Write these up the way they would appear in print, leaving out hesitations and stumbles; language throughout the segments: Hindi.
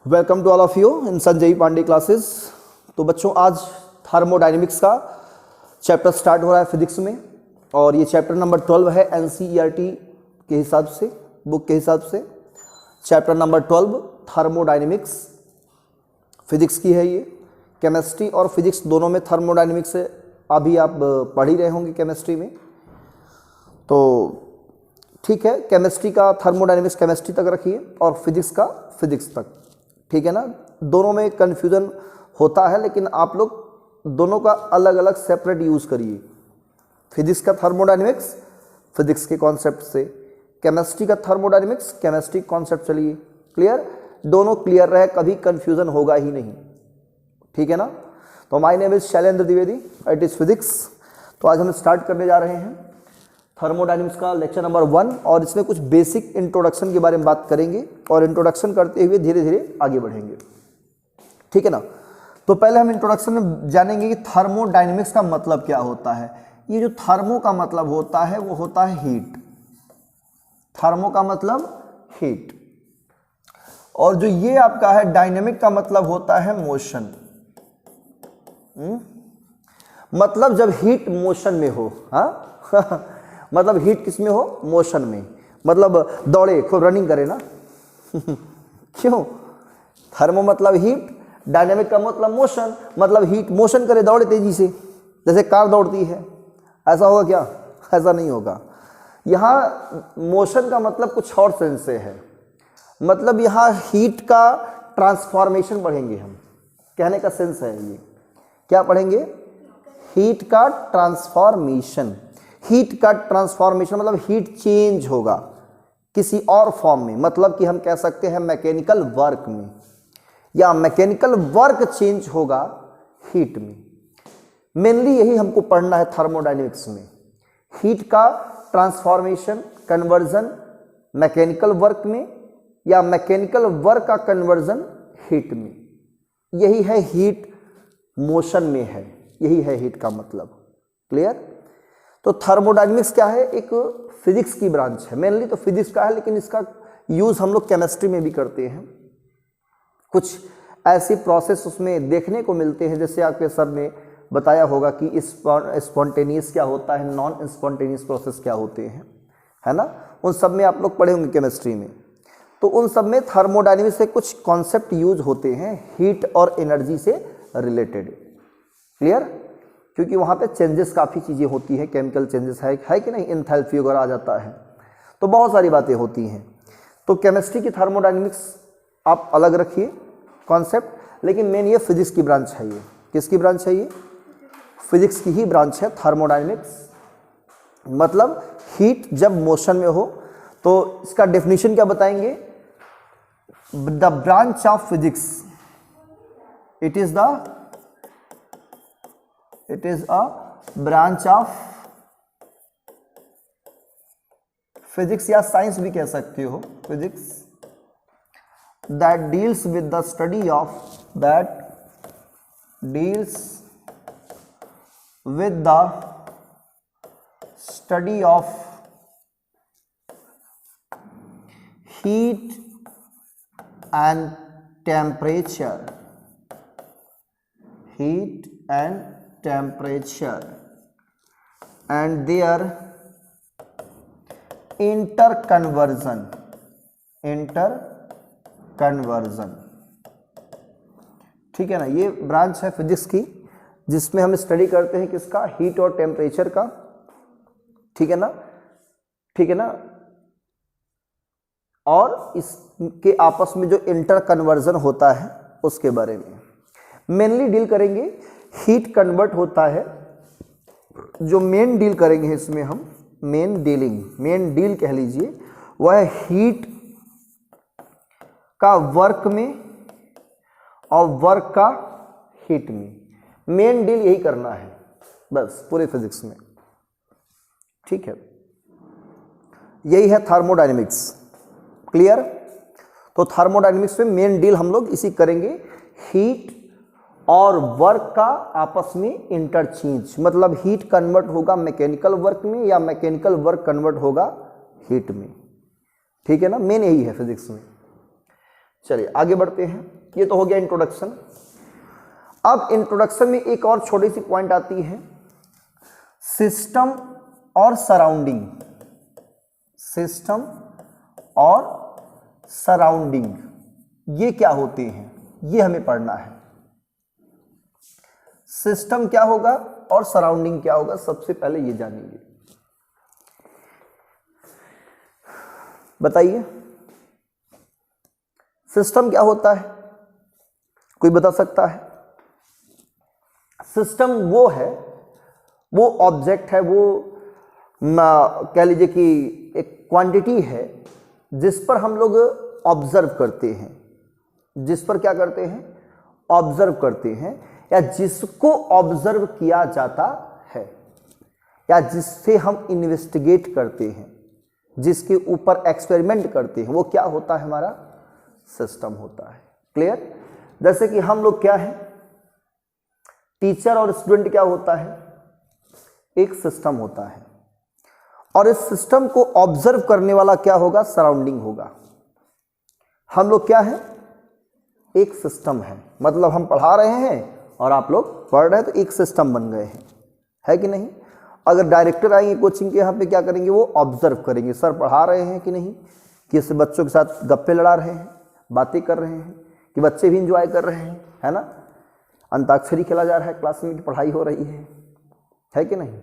Welcome to all of you in Sanjay Pandey classes. तो बच्चों आज थर्मोडायनेमिक्स का चैप्टर स्टार्ट हो रहा है फिजिक्स में, और ये चैप्टर नंबर 12 है एनसीईआरटी के हिसाब से, बुक के हिसाब से। चैप्टर नंबर 12 थर्मोडायनेमिक्स फिजिक्स की है। ये केमिस्ट्री और फिजिक्स दोनों में थर्मोडायनेमिक्स है। अभी आप पढ़ ही रहे होंगे केमिस्ट्री में, तो ठीक है। केमिस्ट्री का थर्मोडायनेमिक्स केमिस्ट्री तक रखिए और फिजिक्स का फिजिक्स तक, ठीक है ना। दोनों में कन्फ्यूज़न होता है, लेकिन आप लोग दोनों का अलग अलग सेपरेट यूज़ करिए। फिजिक्स का थर्मोडायनेमिक्स फिजिक्स के कॉन्सेप्ट से, केमिस्ट्री का थर्मोडायनेमिक्स केमिस्ट्री कॉन्सेप्ट चलिए। क्लियर? दोनों क्लियर रहे, कभी कन्फ्यूज़न होगा ही नहीं, ठीक है ना। तो my name is Shailendra Dwivedi, it is physics. तो आज हम स्टार्ट करने जा रहे हैं थर्मोडायनेमिक्स का लेक्चर नंबर 1, और इसमें कुछ बेसिक इंट्रोडक्शन के बारे में बात करेंगे, और इंट्रोडक्शन करते हुए धीरे धीरे आगे बढ़ेंगे, ठीक है ना। तो पहले हम इंट्रोडक्शन में जानेंगे कि थर्मोडायनेमिक्स का मतलब क्या होता है। ये जो थर्मो का मतलब होता है वो होता है हीट, थर्मो का मतलब हीट, और जो ये आपका है डायनेमिक का मतलब होता है मोशन। मतलब जब हीट मोशन में हो, हाँ मतलब हीट किस में हो? मोशन में। मतलब दौड़े, खूब रनिंग करे ना क्यों? थर्मो मतलब हीट, डायनेमिक का मतलब मोशन, मतलब हीट मोशन करे, दौड़े तेजी से, जैसे कार दौड़ती है। ऐसा होगा क्या? ऐसा नहीं होगा। यहाँ मोशन का मतलब कुछ और सेंस से है, मतलब यहाँ हीट का ट्रांसफॉर्मेशन पढ़ेंगे हम। कहने का सेंस है ये, क्या पढ़ेंगे? हीट का ट्रांसफॉर्मेशन। हीट का ट्रांसफॉर्मेशन मतलब हीट चेंज होगा किसी और फॉर्म में, मतलब कि हम कह सकते हैं मैकेनिकल वर्क में, या मैकेनिकल वर्क चेंज होगा हीट में। मेनली यही हमको पढ़ना है थर्मोडायनेमिक्स में, हीट का ट्रांसफॉर्मेशन, कन्वर्जन मैकेनिकल वर्क में, या मैकेनिकल वर्क का कन्वर्जन हीट में। यही है हीट मोशन में है, यही है हीट का मतलब। क्लियर? तो थर्मोडायनेमिक्स क्या है? एक फिजिक्स की ब्रांच है, मेनली तो फिजिक्स का है, लेकिन इसका यूज़ हम लोग केमिस्ट्री में भी करते हैं। कुछ ऐसे प्रोसेस उसमें देखने को मिलते हैं, जैसे आपके सर ने बताया होगा कि स्पॉन्टेनियस क्या होता है, नॉन स्पॉन्टेनियस प्रोसेस क्या होते हैं, है ना। उन सब में आप लोग पढ़े होंगे केमिस्ट्री में। तो उन सब में थर्मोडायनेमिक्स से कुछ कॉन्सेप्ट यूज होते हैं हीट और एनर्जी से रिलेटेड। क्लियर? क्योंकि वहाँ पे चेंजेस काफ़ी चीज़ें होती हैं, केमिकल चेंजेस है कि नहीं, एंथैल्पी वगैरह आ जाता है, तो बहुत सारी बातें होती हैं। तो केमिस्ट्री की थर्मोडायनेमिक्स आप अलग रखिए कॉन्सेप्ट, लेकिन मेन ये फिजिक्स की ब्रांच है। ये किसकी ब्रांच है? ये फिजिक्स की ही ब्रांच है थर्मोडायनेमिक्स। मतलब हीट जब मोशन में हो, तो इसका डेफिनेशन क्या बताएंगे? The branch of physics, it is a branch of physics, या साइंस भी कह सकते हो, physics that deals with the study of heat and temperature, and their interconversion, ठीक है ना। ये ब्रांच है फिजिक्स की, जिसमें हम स्टडी करते हैं किसका? हीट और टेम्परेचर का, ठीक है ना, ठीक है ना। और इसके आपस में जो इंटर कन्वर्जन होता है उसके बारे में मेनली डील करेंगे। हीट कन्वर्ट होता है, जो मेन डील करेंगे इसमें हम, मेन डील कह लीजिए, वह है हीट का वर्क में और वर्क का हीट में। मेन डील यही करना है बस पूरे फिजिक्स में, ठीक है। यही है थर्मोडायनेमिक्स। क्लियर? तो थर्मोडायनेमिक्स में मेन डील हम लोग इसी करेंगे, हीट और वर्क का आपस में इंटरचेंज, मतलब हीट कन्वर्ट होगा मैकेनिकल वर्क में, या मैकेनिकल वर्क कन्वर्ट होगा हीट में, ठीक है ना। मेन यही है फिजिक्स में। चलिए आगे बढ़ते हैं। ये तो हो गया इंट्रोडक्शन। अब इंट्रोडक्शन में एक और छोटी सी पॉइंट आती है, सिस्टम और सराउंडिंग। सिस्टम और सराउंडिंग ये क्या होते हैं, ये हमें पढ़ना है। सिस्टम क्या होगा और सराउंडिंग क्या होगा, सबसे पहले ये जानेंगे। बताइए सिस्टम क्या होता है, कोई बता सकता है? सिस्टम वो है, वो ऑब्जेक्ट है, वो कह लीजिए कि एक क्वांटिटी है जिस पर हम लोग ऑब्जर्व करते हैं, जिस पर क्या करते हैं, ऑब्जर्व करते हैं, या जिसको ऑब्जर्व किया जाता है, या जिससे हम इन्वेस्टिगेट करते हैं, जिसके ऊपर एक्सपेरिमेंट करते हैं, वो क्या होता है, हमारा सिस्टम होता है। क्लियर? जैसे कि हम लोग क्या है, टीचर और स्टूडेंट क्या होता है, एक सिस्टम होता है, और इस सिस्टम को ऑब्जर्व करने वाला क्या होगा, सराउंडिंग होगा। हम लोग क्या है, एक सिस्टम है, मतलब हम पढ़ा रहे हैं और आप लोग पढ़ रहे हैं, तो एक सिस्टम बन गए हैं, है कि नहीं? अगर डायरेक्टर आएंगे कोचिंग के यहाँ पे, क्या करेंगे, वो ऑब्जर्व करेंगे, सर पढ़ा रहे हैं कि नहीं, कि इससे बच्चों के साथ गप्पे लड़ा रहे हैं, बातें कर रहे हैं, कि बच्चे भी इंजॉय कर रहे हैं, है ना, अंताक्षरी खेला जा रहा है क्लास में, की पढ़ाई हो रही है कि नहीं?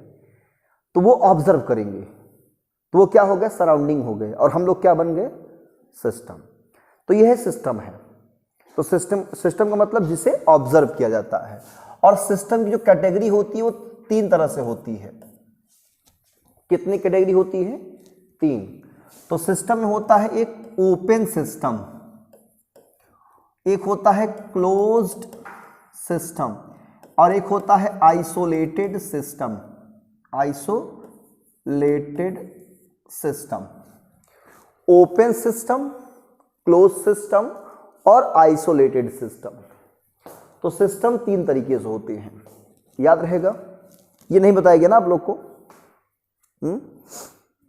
तो वो ऑब्जर्व करेंगे, तो वो क्या हो गए, सराउंडिंग हो गए, और हम लोग क्या बन गए, सिस्टम। तो यह सिस्टम है। तो सिस्टम का मतलब जिसे ऑब्जर्व किया जाता है। और सिस्टम की जो कैटेगरी होती है वो 3 तरह से होती है। कितनी कैटेगरी होती है, 3। तो सिस्टम में होता है एक ओपन सिस्टम, एक होता है क्लोज्ड सिस्टम, और एक होता है isolated system. Isolated system, open system, close system और आइसोलेटेड सिस्टम। तो सिस्टम 3 तरीके से होते हैं, याद रहेगा, ये नहीं बताया गया ना आप लोग को।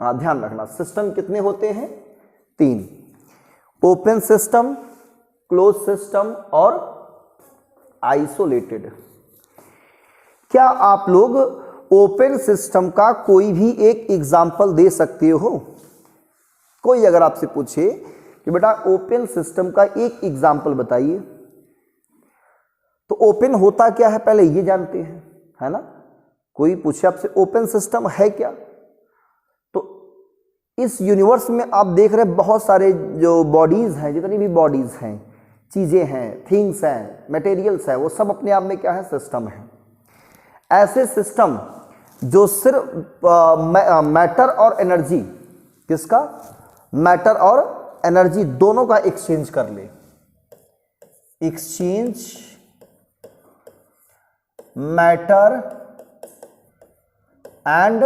ध्यान रखना, सिस्टम कितने होते हैं, 3, ओपन सिस्टम, क्लोज सिस्टम और आइसोलेटेड। क्या आप लोग ओपन सिस्टम का कोई भी एक एग्जाम्पल दे सकते हो? कोई अगर आपसे पूछे कि बेटा ओपन सिस्टम का एक एग्जाम्पल बताइए, तो ओपन होता क्या है पहले ये जानते हैं, है ना? कोई पूछे आपसे ओपन सिस्टम है क्या, तो इस यूनिवर्स में आप देख रहे हैं बहुत सारे जो बॉडीज हैं, जितनी भी बॉडीज हैं, चीजें हैं, थिंग्स हैं, मटेरियल्स हैं, वो सब अपने आप में क्या है, सिस्टम है। ऐसे सिस्टम जो सिर्फ मैटर और एनर्जी, किसका, मैटर और एनर्जी दोनों का एक्सचेंज कर ले, एक्सचेंज मैटर एंड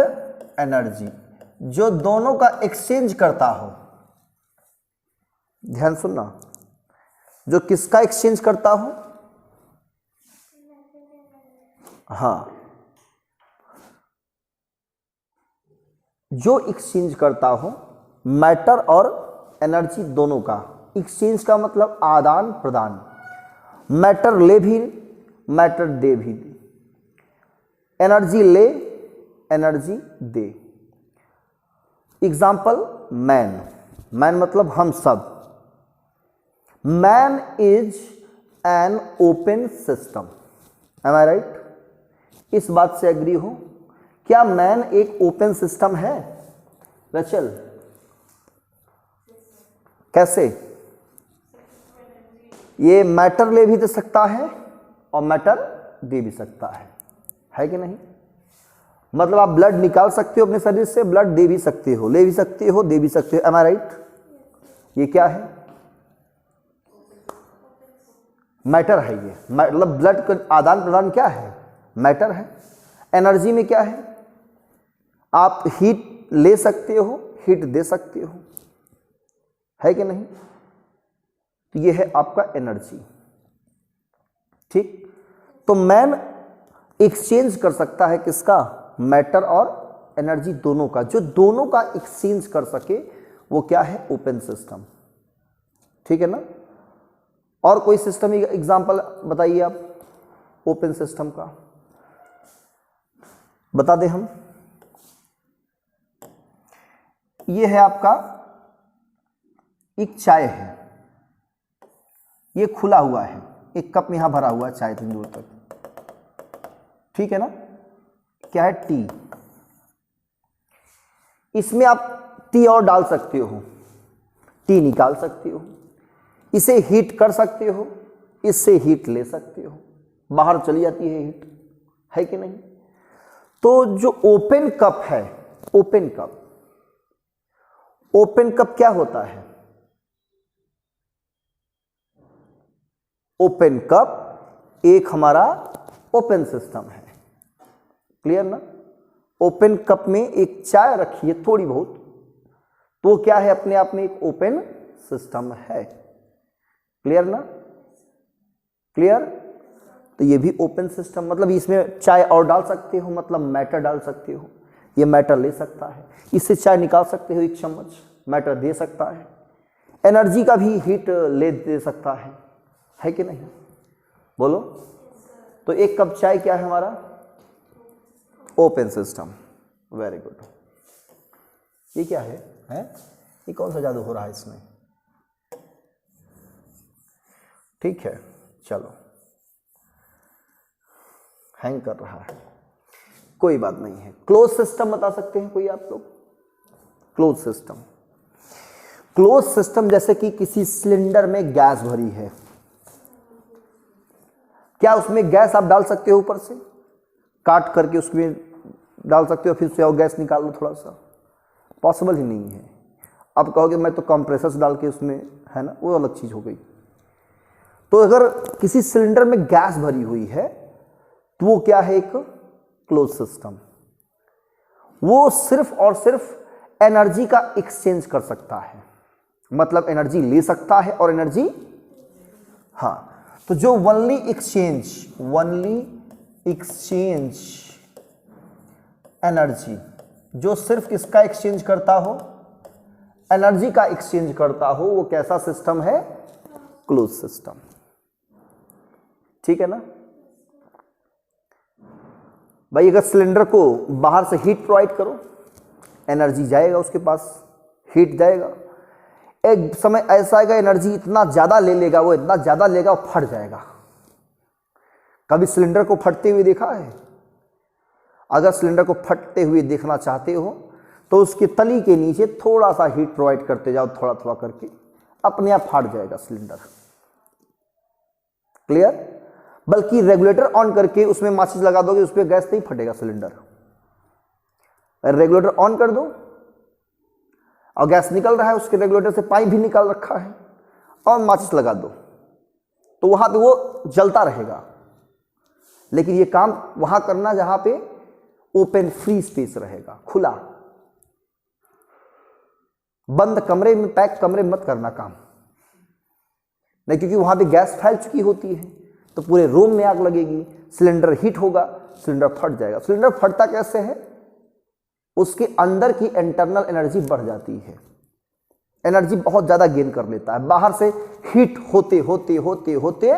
एनर्जी, जो दोनों का एक्सचेंज करता हो। ध्यान सुनना, जो किसका एक्सचेंज करता हो, हाँ, जो एक्सचेंज करता हो मैटर और एनर्जी दोनों का। एक्सचेंज का मतलब आदान प्रदान, मैटर ले भी, मैटर दे भी, एनर्जी ले, एनर्जी दे। एग्जाम्पल, मैन, मैन मतलब हम सब। Man is an open system, am I right? इस बात से एग्री हो? क्या मैन एक ओपन सिस्टम है? रचल, कैसे? ये मैटर ले भी दे सकता है और मैटर दे भी सकता है कि नहीं? मतलब आप ब्लड निकाल सकते हो अपने शरीर से, ब्लड दे भी सकते हो, ले भी सकते हो, दे भी सकते हो, एम आई राइट? ये क्या है? मैटर है ये, मतलब ब्लड का आदान प्रदान क्या है, मैटर है। एनर्जी में क्या है, आप हीट ले सकते हो, हीट दे सकते हो, है कि नहीं? तो ये है आपका एनर्जी, ठीक? तो मैन एक्सचेंज कर सकता है किसका, मैटर और एनर्जी दोनों का। जो दोनों का एक्सचेंज कर सके वो क्या है, ओपन सिस्टम, ठीक है ना? और कोई सिस्टम एग्जांपल बताइए आप ओपन सिस्टम का, बता दें हम। ये है आपका एक चाय है, ये खुला हुआ है, एक कप में यहां भरा हुआ है चाय इतनी दूर तक, ठीक है ना, क्या है टी। इसमें आप टी और डाल सकते हो, टी निकाल सकते हो, इसे हीट कर सकते हो, इससे हीट ले सकते हो, बाहर चली जाती है हीट, है कि नहीं। तो जो ओपन कप है, ओपन कप, ओपन कप क्या होता है? ओपन कप एक हमारा ओपन सिस्टम है, क्लियर ना। ओपन कप में एक चाय रखी है थोड़ी बहुत, तो क्या है, अपने आप में एक ओपन सिस्टम है, क्लियर ना, क्लियर। तो ये भी ओपन सिस्टम, मतलब इसमें चाय और डाल सकते हो, मतलब मैटर डाल सकते हो, ये मैटर ले सकता है, इससे चाय निकाल सकते हो, एक चम्मच मैटर दे सकता है, एनर्जी का भी हीट ले दे सकता है कि नहीं, बोलो। तो एक कप चाय क्या है हमारा? Open system, very good. ये क्या है? ये कौन सा जादू हो रहा है इसमें? ठीक है, चलो, हैंग कर रहा है, कोई बात नहीं है। क्लोज सिस्टम बता सकते हैं कोई आप लोग? क्लोज सिस्टम, क्लोज सिस्टम जैसे कि किसी सिलेंडर में गैस भरी है, क्या उसमें गैस आप डाल सकते हो ऊपर से, काट करके उसमें डाल सकते हो, फिर से और गैस निकाल लो थोड़ा सा? पॉसिबल ही नहीं है। अब कहोगे मैं तो कंप्रेसर डाल के उसमें, है ना, वो अलग चीज हो गई। तो अगर किसी सिलेंडर में गैस भरी हुई है तो वो क्या है? एक क्लोज सिस्टम। वो सिर्फ और सिर्फ एनर्जी का एक्सचेंज कर सकता है, मतलब एनर्जी ले सकता है और एनर्जी, हाँ, तो जो ओनली एक्सचेंज एनर्जी, जो सिर्फ किसका एक्सचेंज करता हो? एनर्जी का एक्सचेंज करता हो, वो कैसा सिस्टम है? क्लोज सिस्टम, ठीक है ना भाई। अगर सिलेंडर को बाहर से हीट प्रोवाइड करो, एनर्जी जाएगा उसके पास, हीट जाएगा, एक समय ऐसा आएगा एनर्जी इतना ज्यादा ले लेगा, वो इतना ज्यादा लेगा वो फट जाएगा। कभी सिलेंडर को फटते हुए देखा है? अगर सिलेंडर को फटते हुए देखना चाहते हो तो उसके तली के नीचे थोड़ा सा हीट प्रोवाइड करते जाओ, थोड़ा थोड़ा करके, अपने आप फट जाएगा सिलेंडर, क्लियर। बल्कि रेगुलेटर ऑन करके उसमें माचिस लगा दोगे, उस पर गैस नहीं फटेगा सिलेंडर। रेगुलेटर ऑन कर दो और गैस निकल रहा है, उसके रेगुलेटर से पाइप भी निकाल रखा है, और माचिस लगा दो तो वहां पे वो जलता रहेगा। लेकिन ये काम वहां करना जहां पे ओपन फ्री स्पेस रहेगा, खुला, बंद कमरे में, पैक कमरे में मत करना काम, नहीं, क्योंकि वहां पे गैस फैल चुकी होती है तो पूरे रूम में आग लगेगी, सिलेंडर हीट होगा, सिलेंडर फट जाएगा। सिलेंडर फटता कैसे है? उसके अंदर की इंटरनल एनर्जी बढ़ जाती है, एनर्जी बहुत ज्यादा गेन कर लेता है, बाहर से हीट होते होते होते होते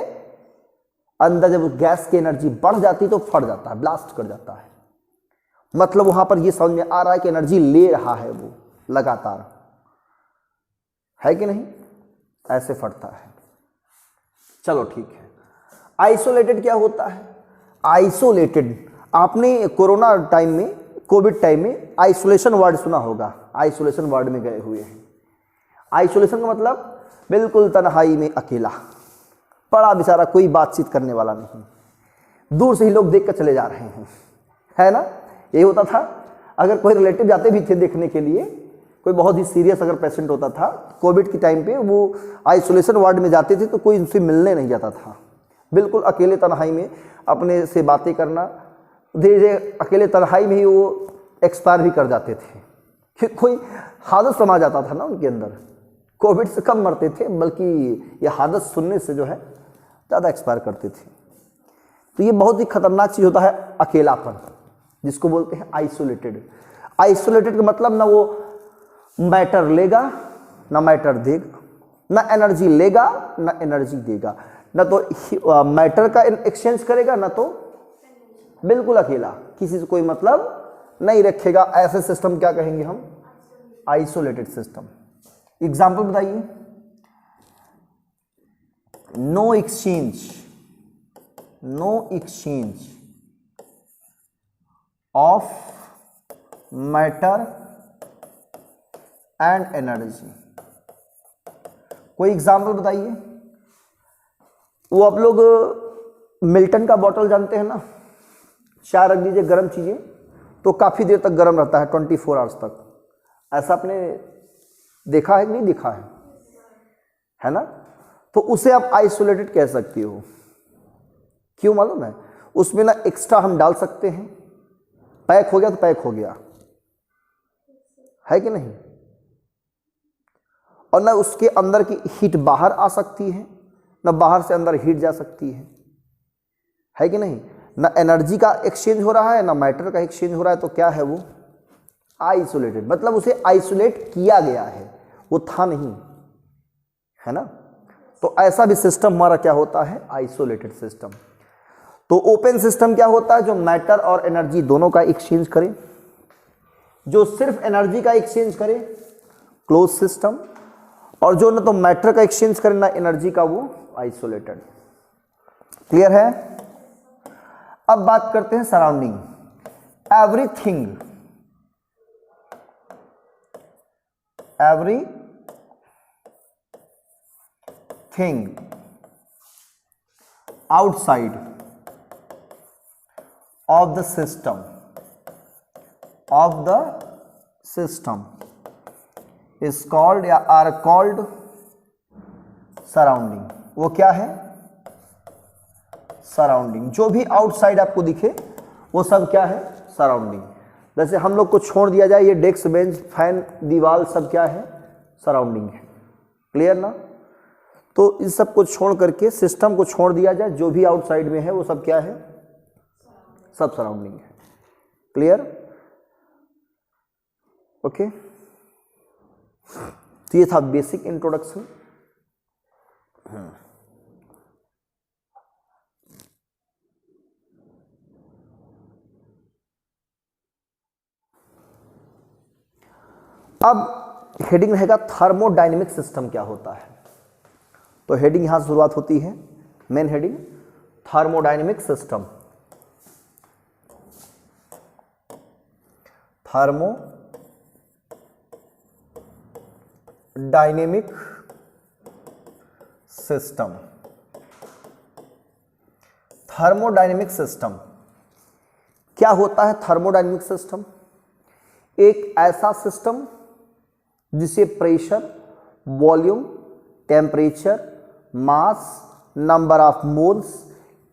अंदर जब गैस की एनर्जी बढ़ जाती तो फट जाता है, ब्लास्ट कर जाता है। मतलब वहां पर यह समझ में आ रहा है कि एनर्जी ले रहा है वो लगातार, है कि नहीं? ऐसे फटता है। चलो ठीक है। आइसोलेटेड क्या होता है? आइसोलेटेड, आपने कोरोना टाइम में, कोविड टाइम में आइसोलेशन वार्ड सुना होगा, आइसोलेशन वार्ड में गए हुए हैं। आइसोलेशन का मतलब बिल्कुल तन्हाई में अकेला पड़ा बेचारा, कोई बातचीत करने वाला नहीं, दूर से ही लोग देख कर चले जा रहे हैं, है ना। यही होता था। अगर कोई रिलेटिव जाते भी थे देखने के लिए, कोई बहुत ही सीरियस अगर पेशेंट होता था कोविड के टाइम पे, वो आइसोलेशन वार्ड में जाते थे तो कोई उनसे मिलने नहीं जाता था, बिल्कुल अकेले तन्हाई में अपने से बातें करना, धीरे धीरे अकेले तन्हाई में ही वो एक्सपायर भी कर जाते थे, कि कोई हादस समा जाता था ना उनके अंदर। कोविड से कम मरते थे, बल्कि ये हादस सुनने से जो है ज़्यादा एक्सपायर करते थे। तो ये बहुत ही खतरनाक चीज़ होता है अकेलापन, जिसको बोलते हैं आइसोलेटेड। आइसोलेटेड का मतलब ना वो मैटर लेगा ना मैटर देगा, ना एनर्जी लेगा ना एनर्जी देगा, ना तो मैटर का एक्सचेंज करेगा ना तो बिल्कुल अकेला, किसी से कोई मतलब नहीं रखेगा। ऐसे सिस्टम क्या कहेंगे हम? Isolated system. एग्जाम्पल बताइए। No exchange of matter and energy. कोई एग्जाम्पल बताइए। वो आप लोग मिल्टन का बॉटल जानते हैं ना, चाय रख दीजिए गर्म चीजें तो काफी देर तक गर्म रहता है, 24 आवर्स तक। ऐसा आपने देखा है कि नहीं देखा है ना? तो उसे आप आइसोलेटेड कह सकती हो। क्यों मालूम है? उसमें ना एक्स्ट्रा हम डाल सकते हैं, पैक हो गया तो पैक हो गया, है कि नहीं? और ना उसके अंदर की हीट बाहर आ सकती है, ना बाहर से अंदर हीट जा सकती है कि नहीं? ना एनर्जी का एक्सचेंज हो रहा है ना मैटर का एक्सचेंज हो रहा है, तो क्या है वो? आइसोलेटेड। मतलब उसे आइसोलेट किया गया है, वो था नहीं, है ना? तो ऐसा भी सिस्टम हमारा क्या होता है? Isolated system. तो ओपन सिस्टम क्या होता है? जो मैटर और एनर्जी दोनों का एक्सचेंज करे, जो सिर्फ एनर्जी का एक्सचेंज करे, क्लोज सिस्टम। और जो ना तो मैटर का एक्सचेंज करे ना एनर्जी का, वो आइसोलेटेड। क्लियर है? अब बात करते हैं surrounding. Everything outside of the system is called या are called surrounding। वो क्या है? सराउंडिंग। जो भी आउटसाइड आपको दिखे वो सब क्या है? सराउंडिंग। जैसे हम लोग को छोड़ दिया जाए, ये डेस्क बेंच फैन दीवार सब क्या है? सराउंडिंग है। क्लियर ना? तो इस सब को छोड़ करके सिस्टम को छोड़ दिया जाए, जो भी आउटसाइड में है वो सब क्या है? सब सराउंडिंग है। क्लियर? ओके। तो ये था बेसिक इंट्रोडक्शन। अब हेडिंग रहेगा थर्मोडायनेमिक सिस्टम क्या होता है। तो हेडिंग यहां से शुरुआत होती है, main heading thermodynamic system. Thermodynamic system. Thermodynamic system क्या होता है? थर्मोडायनेमिक सिस्टम एक ऐसा सिस्टम जिसे pressure, volume, temperature, mass, number of moles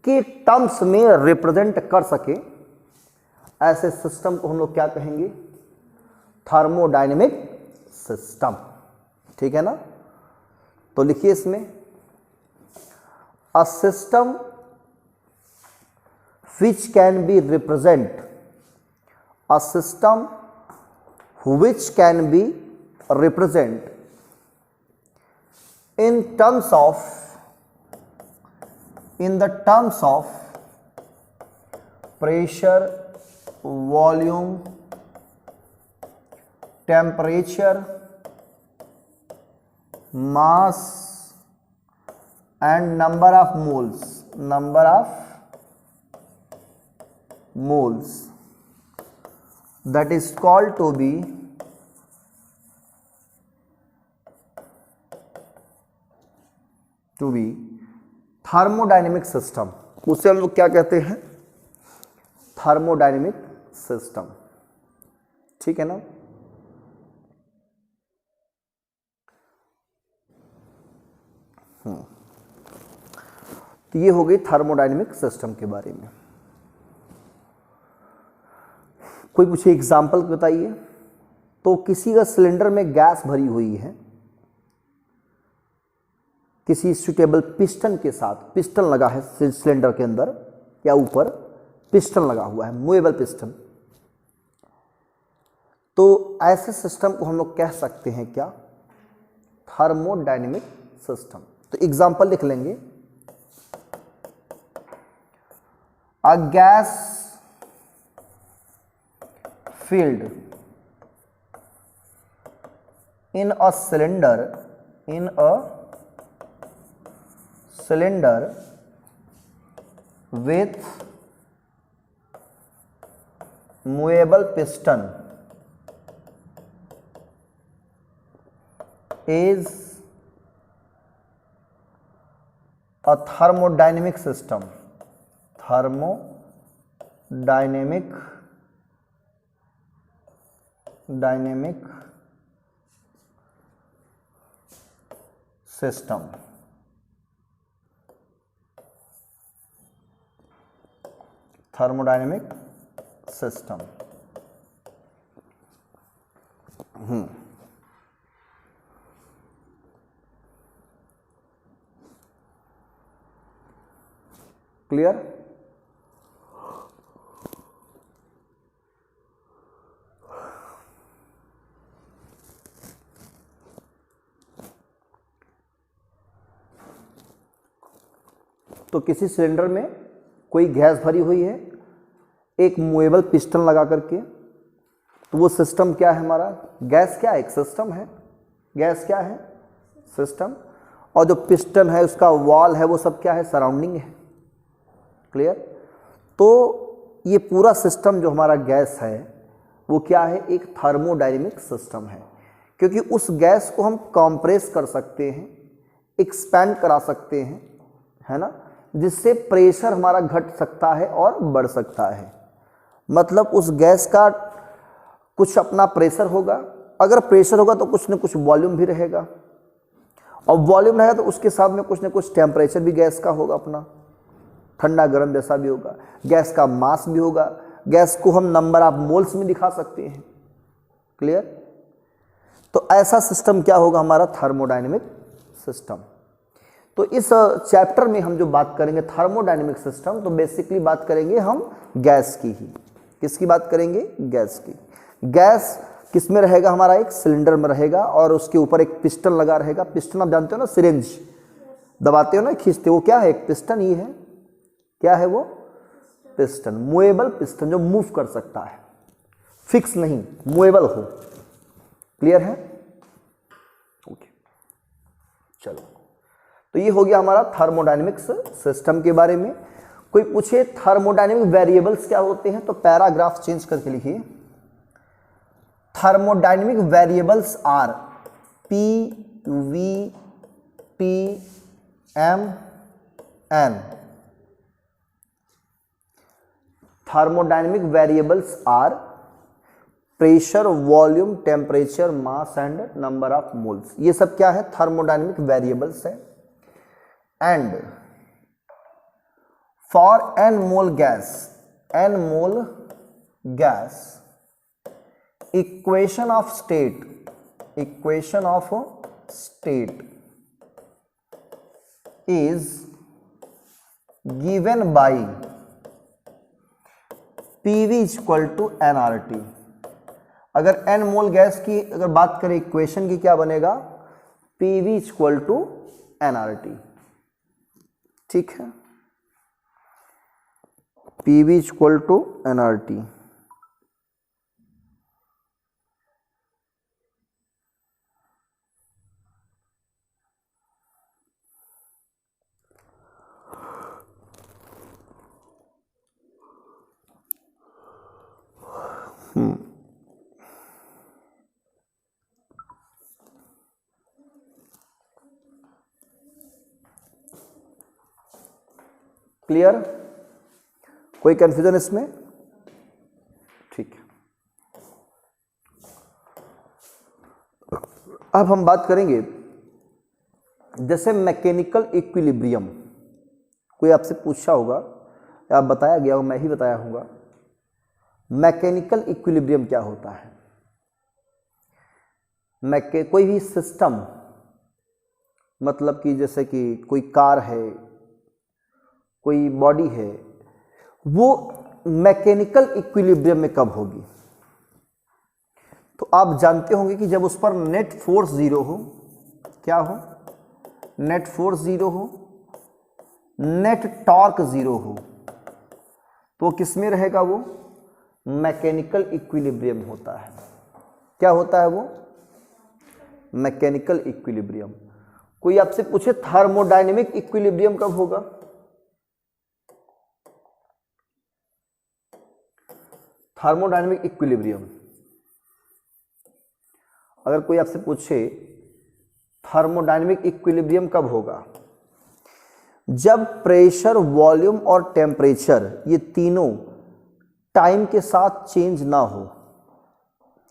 के टर्म्स में रिप्रेजेंट कर सके, ऐसे सिस्टम को हम लोग क्या कहेंगे? Thermodynamic system. ठीक है ना? तो लिखिए इसमें, a system which can be represent, a system which can be represent in the terms of pressure, volume, temperature, mass and number of moles, that is called to be thermodynamic system. उसे हम लोग क्या कहते हैं? Thermodynamic system. ठीक है ना? तो ये हो गई थर्मोडायनेमिक सिस्टम के बारे में। कोई पूछे एग्जाम्पल बताइए। तो किसी का सिलेंडर में गैस भरी हुई है, किसी सुटेबल पिस्टन के साथ, पिस्टन लगा है सिलेंडर के अंदर या ऊपर पिस्टन लगा हुआ है, मूवेबल पिस्टन। तो ऐसे सिस्टम को हम लोग कह सकते हैं क्या? Thermodynamic system. तो एग्जांपल लिख लेंगे, a gas filled in a cylinder with movable piston is a thermodynamic system. Thermodynamic system. Thermodynamic system. Clear? तो किसी सिलेंडर में कोई गैस भरी हुई है, एक मूवेबल पिस्टन लगा करके, तो वो सिस्टम क्या है हमारा? गैस क्या है? एक सिस्टम है। गैस क्या है? सिस्टम। और जो पिस्टन है उसका वॉल है वो सब क्या है? सराउंडिंग है। क्लियर? तो ये पूरा सिस्टम जो हमारा गैस है वो क्या है? एक थर्मोडायनेमिक सिस्टम है, क्योंकि उस गैस को हम कंप्रेस कर सकते हैं, एक्सपैंड करा सकते हैं, है ना, जिससे प्रेशर हमारा घट सकता है और बढ़ सकता है। मतलब उस गैस का कुछ अपना प्रेशर होगा, अगर प्रेशर होगा तो कुछ न कुछ वॉल्यूम भी रहेगा, और वॉल्यूम रहेगा तो उसके साथ में कुछ न कुछ टेम्परेचर भी गैस का होगा, अपना ठंडा गर्म जैसा भी होगा। गैस का मास भी होगा, गैस को हम नंबर ऑफ मोल्स में दिखा सकते हैं। क्लियर? तो ऐसा सिस्टम क्या होगा? हमारा थर्मोडायनेमिक सिस्टम। तो इस चैप्टर में हम जो बात करेंगे थर्मोडायनेमिक सिस्टम, तो बेसिकली बात करेंगे हम गैस की ही। किसकी बात करेंगे? गैस की। गैस किस में रहेगा? हमारा एक सिलेंडर में रहेगा, और उसके ऊपर एक पिस्टन लगा रहेगा। पिस्टन आप जानते हो ना, सिरिंज दबाते हो ना, खींचते हो, वो क्या है? एक पिस्टन ही है। क्या है वो? पिस्टन। मूवेबल पिस्टन, जो मूव कर सकता है, फिक्स नहीं, मूवेबल हो। क्लियर है? ओके, चलो। तो ये हो गया हमारा थर्मोडायनेमिक्स सिस्टम के बारे में। कोई पूछे थर्मोडायनेमिक वेरिएबल्स क्या होते हैं, तो पैराग्राफ चेंज करके लिखिए, thermodynamic variables are PVTMN। Thermodynamic variables are pressure, volume, temperature, mass and number of moles. ये सब क्या है? थर्मोडायनेमिक वेरिएबल्स है। And for n mole gas equation of state is given by PV equal to nRT। अगर n मोल गैस की अगर बात करें इक्वेशन की, क्या बनेगा? PV equal to nRT। ठीक है, PV equal to nRT। Clear? कोई कंफ्यूजन इसमें? ठीक है, अब हम बात करेंगे जैसे मैकेनिकल इक्विलिब्रियम। कोई आपसे पूछा होगा, या बताया गया हो, मैं ही बताया होगा, मैकेनिकल इक्विलिब्रियम क्या होता है। कोई भी सिस्टम, मतलब कि जैसे कि कोई कार है, कोई बॉडी है, वो मैकेनिकल इक्विलिब्रियम में कब होगी? तो आप जानते होंगे कि जब उस पर नेट फोर्स जीरो हो। क्या हो? नेट फोर्स 0 हो, नेट टॉर्क 0 हो, तो किस में रहेगा? वो मैकेनिकल इक्विलिब्रियम होता है। क्या होता है वो? Mechanical equilibrium. कोई आपसे पूछे थर्मोडायनेमिक इक्विलिब्रियम कब होगा? थर्मोडायनेमिक इक्विलिब्रियम, अगर कोई आपसे पूछे थर्मोडायनेमिक इक्विलिब्रियम कब होगा? जब प्रेशर, वॉल्यूम और टेम्परेचर ये तीनों टाइम के साथ चेंज ना हो।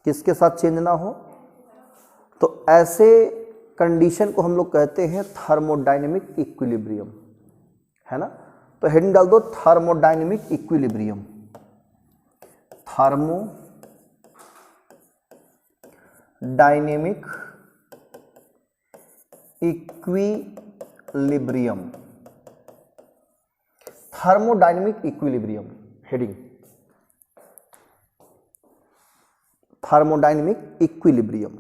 किसके साथ चेंज ना हो? तो ऐसे कंडीशन को हम लोग कहते हैं थर्मोडायनेमिक इक्विलिब्रियम, है ना। तो हेडिंग डाल दो thermodynamic equilibrium. Thermodynamic equilibrium, thermodynamic equilibrium heading, thermodynamic equilibrium.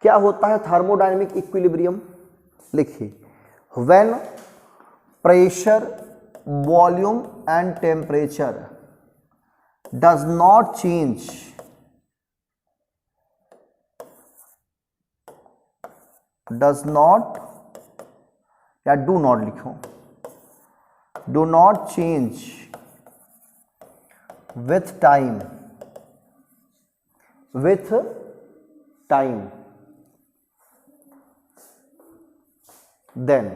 क्या होता है थर्मोडायनेमिक इक्विलिब्रियम? लिखिए, when pressure, volume and temperature does not change, does not या डू नॉट लिखो, do not change with time, with time, then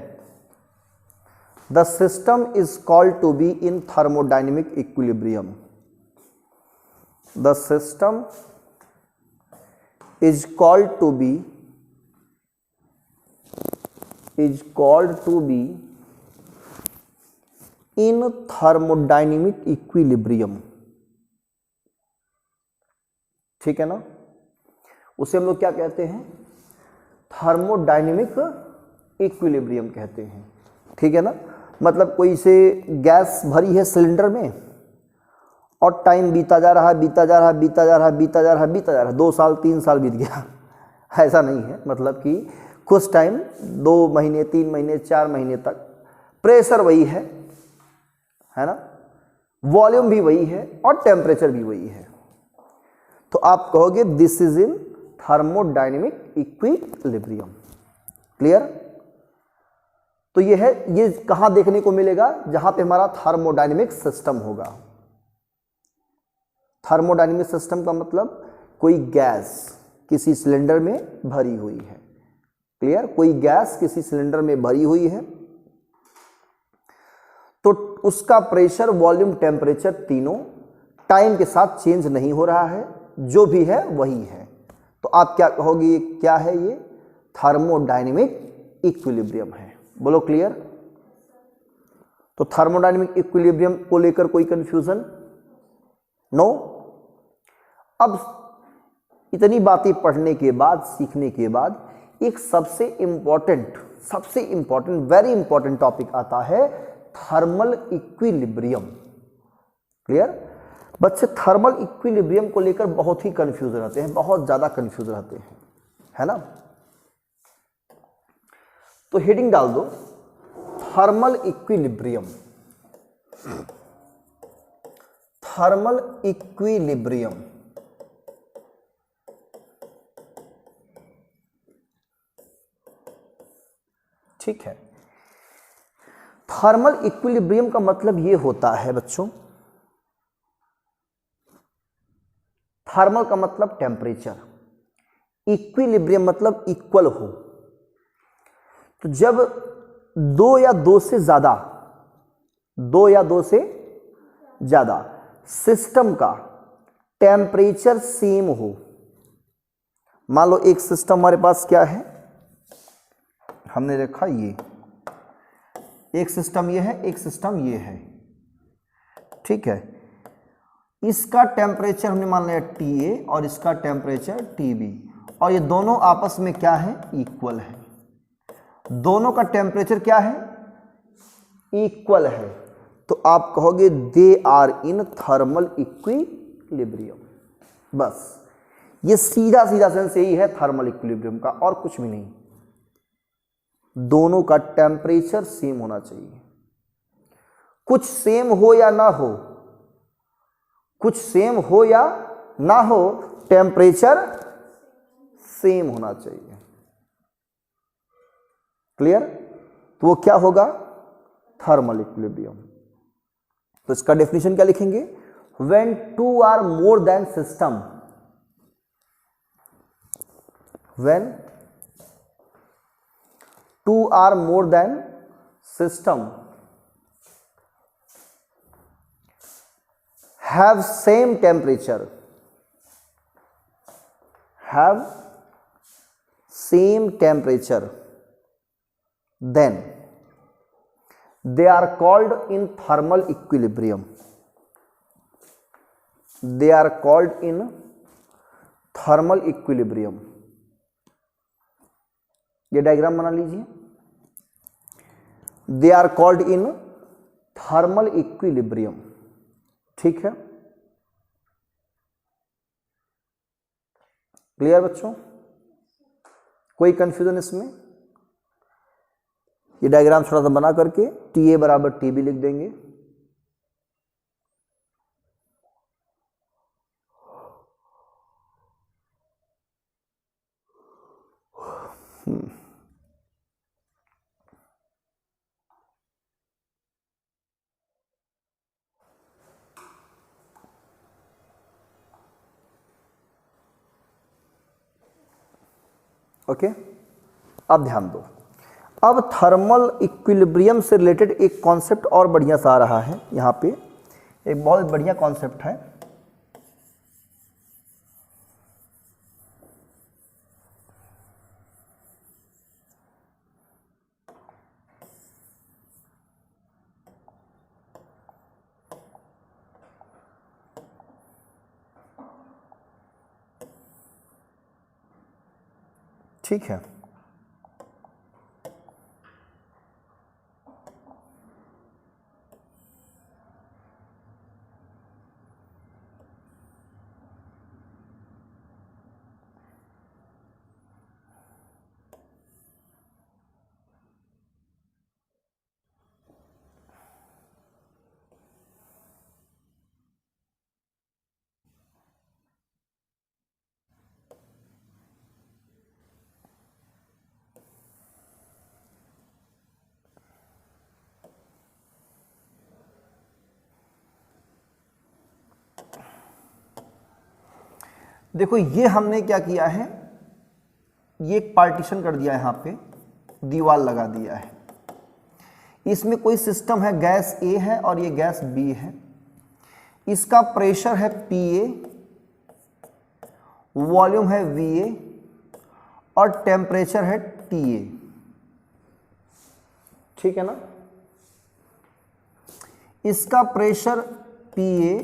the system is called to be in thermodynamic equilibrium. The system is called to be in thermodynamic equilibrium. ठीक है ना। उसे हम लोग क्या कहते हैं? थर्मोडायनेमिक इक्विलिब्रियम कहते हैं। ठीक है ना। मतलब कोई से गैस भरी है सिलेंडर में और टाइम बीता जा रहा है, बीता जा रहा है, बीता जा रहा है, बीता जा रहा है, बीता जा रहा है, 2 साल 3 साल बीत गया, ऐसा नहीं है। मतलब कि कुछ टाइम 2 महीने 3 महीने 4 महीने तक प्रेशर वही है ना, वॉल्यूम भी वही है और टेम्परेचर भी वही है, तो आप कहोगे this is in thermodynamic equilibrium. Clear. तो ये है, ये कहां देखने को मिलेगा? जहां पे हमारा थर्मोडायनेमिक सिस्टम होगा। थर्मोडायनेमिक सिस्टम का मतलब कोई गैस किसी सिलेंडर में भरी हुई है। क्लियर। कोई गैस किसी सिलेंडर में भरी हुई है तो उसका प्रेशर, वॉल्यूम, टेम्परेचर तीनों टाइम के साथ चेंज नहीं हो रहा है, जो भी है वही है। तो आप क्या कहोगे? क्या है ये? थर्मोडायनेमिक इक्विलिब्रियम है। बोलो क्लियर। तो थर्मोडायनेमिक इक्विलिब्रियम को लेकर कोई कंफ्यूजन? नो। अब इतनी बातें पढ़ने के बाद, सीखने के बाद एक सबसे इंपॉर्टेंट, वेरी इंपॉर्टेंट टॉपिक आता है थर्मल इक्विलिब्रियम। क्लियर। बच्चे थर्मल इक्विलिब्रियम को लेकर बहुत ही कंफ्यूज रहते हैं, बहुत ज्यादा कंफ्यूज रहते हैं, है ना। तो हेडिंग डाल दो थर्मल इक्विलिब्रियम, थर्मल इक्विलिब्रियम। ठीक है। थर्मल इक्विलिब्रियम का मतलब ये होता है बच्चों, थर्मल का मतलब टेम्परेचर, इक्विलिब्रियम मतलब इक्वल हो। तो जब 2 या 2 से ज्यादा सिस्टम का टेम्परेचर सेम हो। मान लो एक सिस्टम हमारे पास क्या है, हमने रखा ये, एक सिस्टम ये है, एक सिस्टम ये है। ठीक है। इसका टेम्परेचर हमने मान लिया TA और इसका टेम्परेचर TB, और ये दोनों आपस में क्या है? इक्वल है। दोनों का टेम्परेचर क्या है? इक्वल है। तो आप कहोगे they are in thermal equilibrium. बस ये सीधा सीधा सेंस यही है थर्मल इक्विलिब्रियम का, और कुछ भी नहीं। दोनों का टेम्परेचर सेम होना चाहिए। कुछ सेम हो या ना हो, कुछ सेम हो या ना हो, टेम्परेचर सेम होना चाहिए। क्लियर? तो वो क्या होगा? Thermal equilibrium. तो इसका डेफिनेशन क्या लिखेंगे? When two or more than system, when two or more than system have same temperature, have same temperature, then they are called in thermal equilibrium, they are called in thermal equilibrium। ये डायग्राम बना लीजिए। they are called in thermal equilibrium। ठीक है? क्लियर बच्चों? कोई कंफ्यूजन इसमें? ये डायग्राम थोड़ा सा बना करके TA बराबर TB लिख देंगे। ओके, अब ध्यान दो। अब थर्मल इक्विलिब्रियम से रिलेटेड एक कॉन्सेप्ट और बढ़िया सा आ रहा है यहाँ पे, एक बहुत बढ़िया कॉन्सेप्ट है। ठीक है? देखो ये हमने क्या किया है, ये एक पार्टीशन कर दिया है, यहाँ पे दीवार लगा दिया है। इसमें कोई सिस्टम है, गैस A है और ये गैस B है। इसका प्रेशर है PA, वॉल्यूम है VA और टेम्परेचर है TA। ठीक है ना? इसका pressure PA,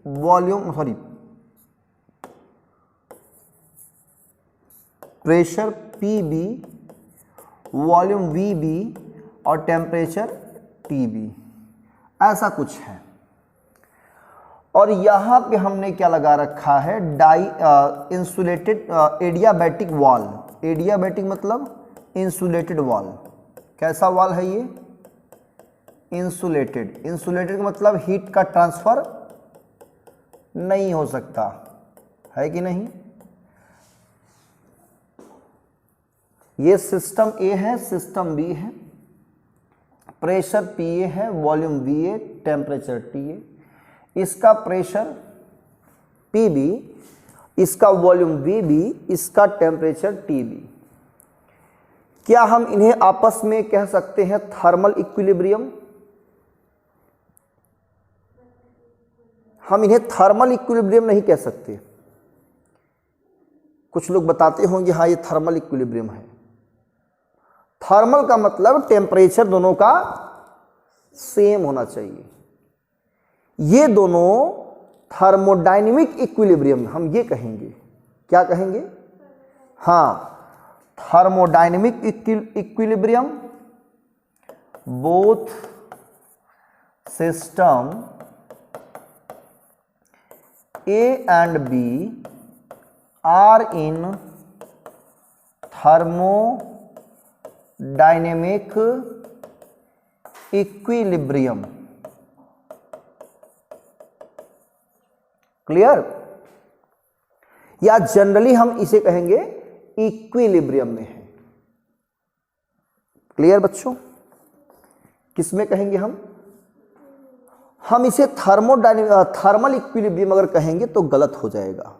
volume pressure PB, volume VB और टेम्परेचर TB, ऐसा कुछ है। और यहाँ पे हमने क्या लगा रखा है? Insulated adiabatic wall. एडियाबैटिक मतलब इंसुलेटेड वॉल। कैसा वॉल है ये? इंसुलेटेड। इंसुलेटेड का मतलब हीट का ट्रांसफर नहीं हो सकता है कि नहीं? ये सिस्टम A है, सिस्टम B है, प्रेशर PA है, वॉल्यूम VA, टेम्परेचर TA। इसका प्रेशर PB, इसका वॉल्यूम VB, इसका टेम्परेचर TB। क्या हम इन्हें आपस में कह सकते हैं थर्मल इक्विलिब्रियम? हम इन्हें थर्मल इक्विलिब्रियम नहीं कह सकते। कुछ लोग बताते होंगे हाँ ये थर्मल इक्विलिब्रियम है। थर्मल का मतलब टेम्परेचर दोनों का सेम होना चाहिए। ये दोनों थर्मोडायनेमिक इक्विलिब्रियम हम ये कहेंगे। क्या कहेंगे? हाँ, thermodynamic equilibrium. Both system A and B are in thermodynamic dynamic equilibrium. Clear? या जनरली हम इसे कहेंगे इक्विलिब्रियम में है। क्लियर बच्चों? किसमें कहेंगे हम इसे थर्मल इक्विलिब्रियम अगर कहेंगे तो गलत हो जाएगा।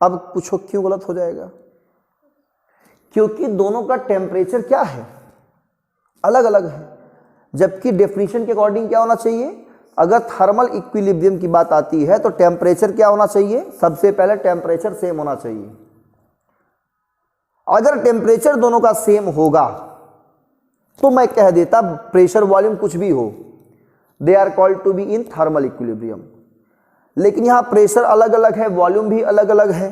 अब पूछो क्यों गलत हो जाएगा? क्योंकि दोनों का टेम्परेचर क्या है, अलग अलग है। जबकि डेफिनेशन के अकॉर्डिंग क्या होना चाहिए, अगर थर्मल इक्विलिब्रियम की बात आती है तो टेम्परेचर क्या होना चाहिए, सबसे पहले टेम्परेचर सेम होना चाहिए। अगर टेम्परेचर दोनों का सेम होगा तो मैं कह देता प्रेशर वॉल्यूम कुछ भी हो, they are called to be in thermal equilibrium. लेकिन यहां प्रेशर अलग अलग है, वॉल्यूम भी अलग अलग है,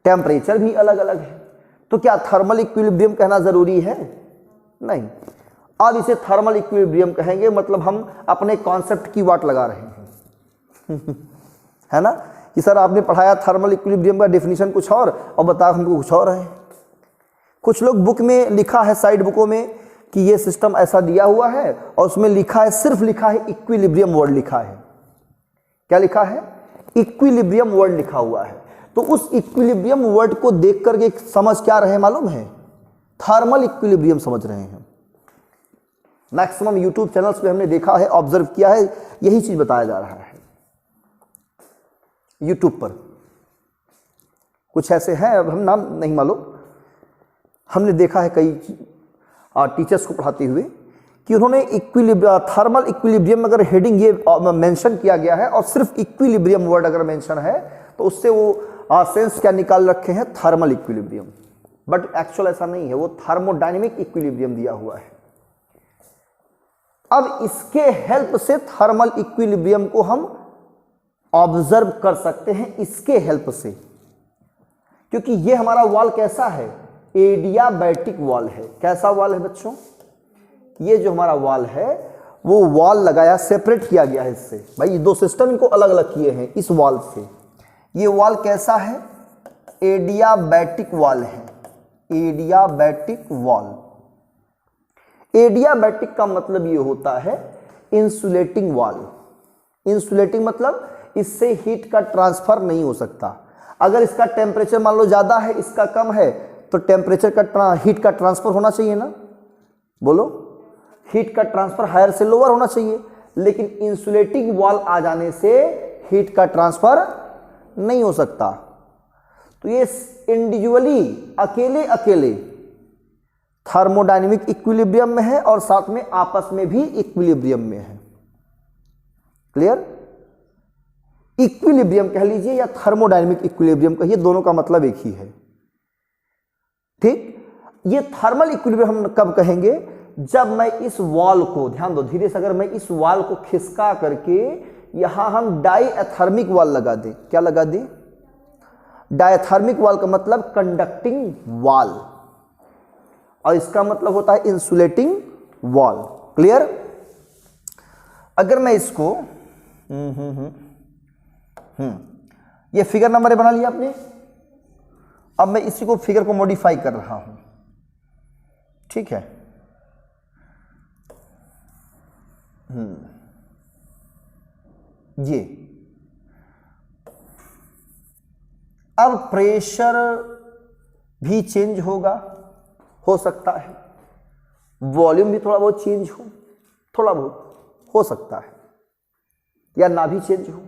टेम्परेचर भी अलग अलग है, तो क्या थर्मल इक्विलिब्रियम कहना जरूरी है? नहीं। अब इसे थर्मल इक्विलिब्रियम कहेंगे, मतलब हम अपने कॉन्सेप्ट की वाट लगा रहे हैं है ना, कि सर आपने पढ़ाया थर्मल इक्विलिब्रियम का डेफिनेशन कुछ और बताओ हमको कुछ और है। कुछ लोग बुक में लिखा है, साइड बुकों में, कि ये सिस्टम ऐसा दिया हुआ है और उसमें लिखा है, सिर्फ लिखा है इक्विलिब्रियम वर्ड लिखा है। क्या लिखा है? इक्विलिब्रियम वर्ड लिखा हुआ है। तो उस इक्विलिब्रियम वर्ड को देख करके समझ क्या रहे मालूम है? थर्मल इक्विलिब्रियम समझ रहे हैं। मैक्सिमम यूट्यूब चैनल्स पे हमने देखा है, ऑब्जर्व किया है, यही चीज बताया जा रहा है। यूट्यूब पर कुछ ऐसे हैं, अब हम नाम नहीं मालूम, हमने देखा है कई टीचर्स को पढ़ाते हुए कि उन्होंने थर्मल इक्विलिब्रियम अगर हेडिंग ये मेंशन किया गया है और सिर्फ इक्विलिब्रियम वर्ड अगर मेंशन है तो उससे वो सेंस क्या निकाल रखे हैं, थर्मल इक्विलिब्रियम। बट एक्चुअल ऐसा नहीं है, वो थर्मोडायनेमिक इक्विलिब्रियम दिया हुआ है। अब इसके हेल्प से थर्मल इक्विलिब्रियम को हम ऑब्जर्व कर सकते हैं, इसके हेल्प से, क्योंकि ये हमारा वॉल कैसा है, एडियाबैटिक वॉल है। कैसा वॉल है बच्चों? ये जो हमारा वॉल है वो वॉल लगाया, सेपरेट किया गया है इससे। भाई दो सिस्टम इनको अलग अलग किए हैं इस वॉल से। ये वॉल कैसा है? एडियाबैटिक वॉल है, एडियाबैटिक वॉल। एडियाबैटिक का मतलब ये होता है इंसुलेटिंग वॉल। इंसुलेटिंग मतलब इससे हीट का ट्रांसफर नहीं हो सकता। अगर इसका टेम्परेचर मान लो ज्यादा है, इसका कम है, तो टेम्परेचर का हीट का ट्रांसफर होना चाहिए ना, बोलो, हीट का ट्रांसफर हायर से लोअर होना चाहिए। लेकिन इंसुलेटिंग वॉल आ जाने से हीट का ट्रांसफर नहीं हो सकता। तो ये इंडिविजुअली अकेले अकेले थर्मोडायनेमिक इक्विलिब्रियम में है और साथ में आपस में भी इक्विलिब्रियम में है। क्लियर? इक्विलिब्रियम कह लीजिए या थर्मोडायनेमिक इक्विलिब्रियम कहिए, दोनों का मतलब एक ही है। ठीक? ये थर्मल इक्विलिब्रियम हम कब कहेंगे? जब मैं इस वॉल को, ध्यान दो धीरे से, अगर मैं इस वॉल को खिसका करके यहां हम डायथर्मिक वॉल लगा दें। क्या लगा दें? डायथर्मिक वॉल का मतलब कंडक्टिंग वॉल, और इसका मतलब होता है इंसुलेटिंग वॉल। क्लियर? अगर मैं इसको ये फिगर नंबर बना लिया आपने। अब मैं इसी को फिगर को मॉडिफाई कर रहा हूं। ठीक है? ये अब प्रेशर भी चेंज होगा, हो सकता है वॉल्यूम भी थोड़ा बहुत चेंज हो, थोड़ा बहुत हो सकता है, या ना भी चेंज हो।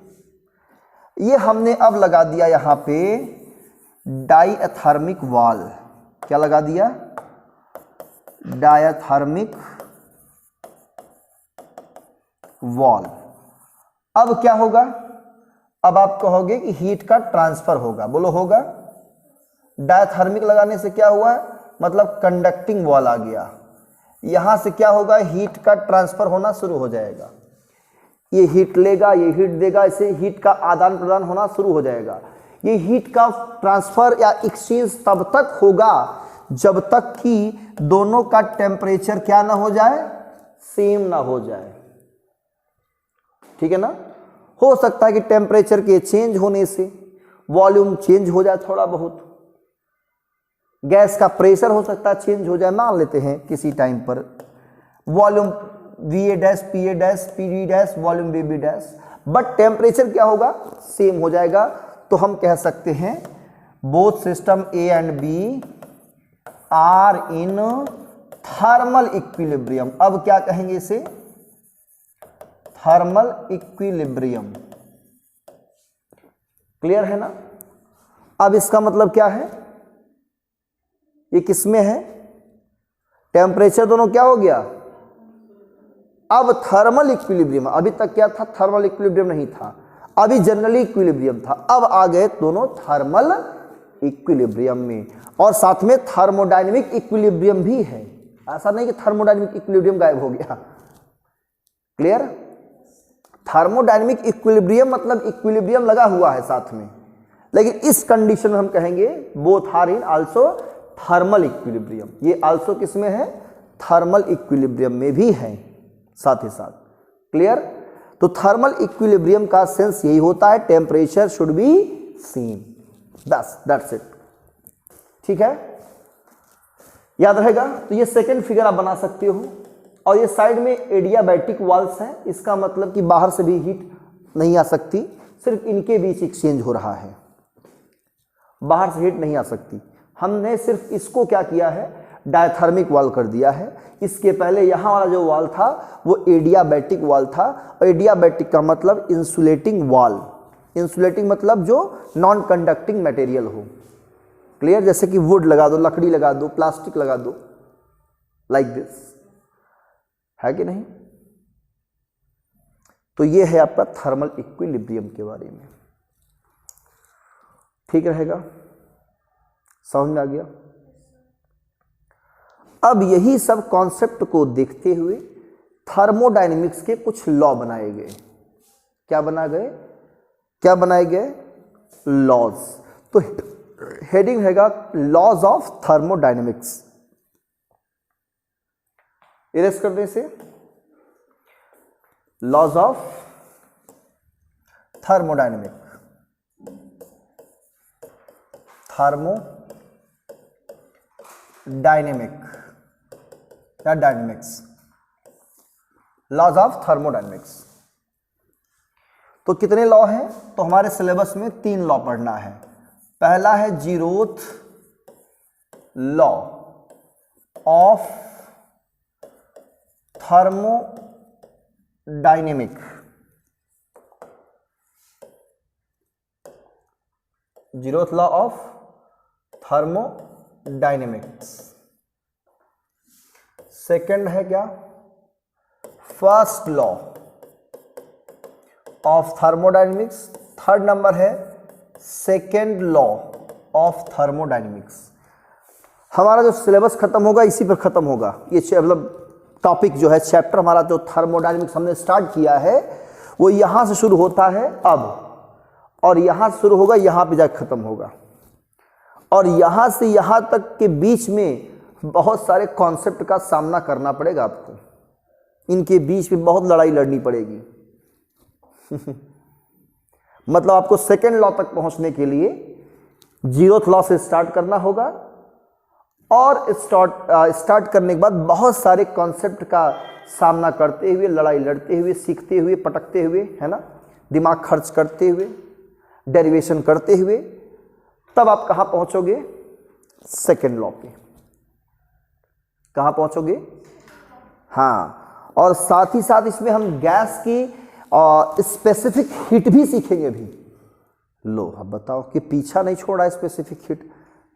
ये हमने अब लगा दिया यहां पे डायथर्मिक वॉल। क्या लगा दिया? Diathermic wall. अब क्या होगा? अब आप कहोगे कि हीट का ट्रांसफर होगा। बोलो होगा। डायथर्मिक लगाने से क्या हुआ? मतलब कंडक्टिंग वॉल आ गया। यहां से क्या होगा? हीट का ट्रांसफर होना शुरू हो जाएगा। ये हीट लेगा, ये हीट देगा, इसे हीट का आदान प्रदान होना शुरू हो जाएगा। ये हीट का ट्रांसफर या एक्सचेंज तब तक होगा जब तक कि दोनों का टेम्परेचर क्या ना हो जाए, सेम ना हो जाए। ठीक है ना? हो सकता है कि टेम्परेचर के चेंज होने से वॉल्यूम चेंज हो जाए थोड़ा बहुत, गैस का प्रेशर हो सकता है चेंज हो जाए, मान लेते हैं किसी टाइम पर, volume V A dash P A dash P D dash volume B B dash, but temperature क्या होगा, सेम हो जाएगा। तो हम कह सकते हैं both system A and B are in thermal equilibrium. अब क्या कहेंगे इसे, थर्मल इक्विलिब्रियम। क्लियर है ना। अब इसका मतलब क्या है, ये किसमें है, टेम्परेचर दोनों क्या हो गया, अब थर्मल इक्विलिब्रियम। अभी तक क्या था, थर्मल इक्विलिब्रियम नहीं था, अभी जनरली इक्विलिब्रियम था, अब आ गए दोनों थर्मल इक्विलिब्रियम में। और साथ में थर्मोडायनेमिक इक्विलिब्रियम भी है, ऐसा नहीं कि थर्मोडायनेमिक इक्विलिब्रियम गायब हो गया। क्लियर। थर्मोडायनेमिक इक्विलिब्रियम मतलब इक्विलिब्रियम लगा हुआ है साथ में, लेकिन इस कंडीशन में हम कहेंगे both are in also thermal equilibrium. ये आल्सो किसमें है, थर्मल इक्विलिब्रियम में भी है साथ ही साथ। क्लियर। तो थर्मल इक्विलिब्रियम का सेंस यही होता है, टेम्परेचर शुड बी सेम, बस दैट्स इट। ठीक है, याद रहेगा। तो ये सेकंड फिगर आप बना सकते हो। और ये साइड में एडियाबैटिक वॉल्स हैं, इसका मतलब कि बाहर से भी हीट नहीं आ सकती, सिर्फ इनके बीच एक्सचेंज हो रहा है, बाहर से हीट नहीं आ सकती। हमने सिर्फ इसको क्या किया है, डायथर्मिक वॉल कर दिया है। इसके पहले यहाँ वाला जो वॉल था वो एडियाबैटिक वॉल था। और एडियाबैटिक का मतलब इंसुलेटिंग वॉल, इंसुलेटिंग मतलब जो नॉन कंडक्टिंग मटेरियल हो। क्लियर। जैसे कि वुड लगा दो, लकड़ी लगा दो, प्लास्टिक लगा दो, लाइक दिस, है कि नहीं। तो ये है आपका थर्मल इक्विलिब्रियम के बारे में। ठीक रहेगा, समझ में आ गया। अब यही सब कॉन्सेप्ट को देखते हुए थर्मोडायनेमिक्स के कुछ लॉ बनाए गए। क्या बनाए गए, लॉज। तो हेडिंग रहेगा लॉज ऑफ थर्मोडायनेमिक्स। इरेज कर दें इसे, लॉज ऑफ थर्मोडायनेमिक, थर्मोडायनेमिक या डायनेमिक्स, लॉज ऑफ थर्मोडायनेमिक्स। तो कितने लॉ हैं, तो हमारे सिलेबस में 3 लॉ पढ़ना है। पहला है zeroth law of thermodynamic, zeroth law of thermodynamics. Second है क्या, first law of thermodynamics. Third number है सेकेंड लॉ ऑफ थर्मोडायनेमिक्स। हमारा जो सिलेबस खत्म होगा इसी पर खत्म होगा। ये मतलब टॉपिक जो है, चैप्टर हमारा जो थर्मोडायनेमिक्स हमने स्टार्ट किया है वो यहां से शुरू होता है अब, और यहां से शुरू होगा, यहां पे जाकर खत्म होगा। और यहां से यहां तक के बीच में बहुत सारे कॉन्सेप्ट का सामना करना पड़ेगा आपको, इनके बीच में बहुत लड़ाई लड़नी पड़ेगी। मतलब आपको सेकेंड लॉ तक पहुंचने के लिए जीरोथ लॉ से स्टार्ट करना होगा, और स्टार्ट करने के बाद बहुत सारे कॉन्सेप्ट का सामना करते हुए, लड़ाई लड़ते हुए, सीखते हुए, पटकते हुए, है ना, दिमाग खर्च करते हुए, डेरिवेशन करते हुए, तब आप कहाँ पहुँचोगे, सेकेंड लॉ पे कहाँ पहुँचोगे। हाँ, और साथ ही साथ इसमें हम गैस की स्पेसिफिक हीट भी सीखेंगे भी। लो अब बताओ कि पीछा नहीं छोड़ा स्पेसिफिक हीट,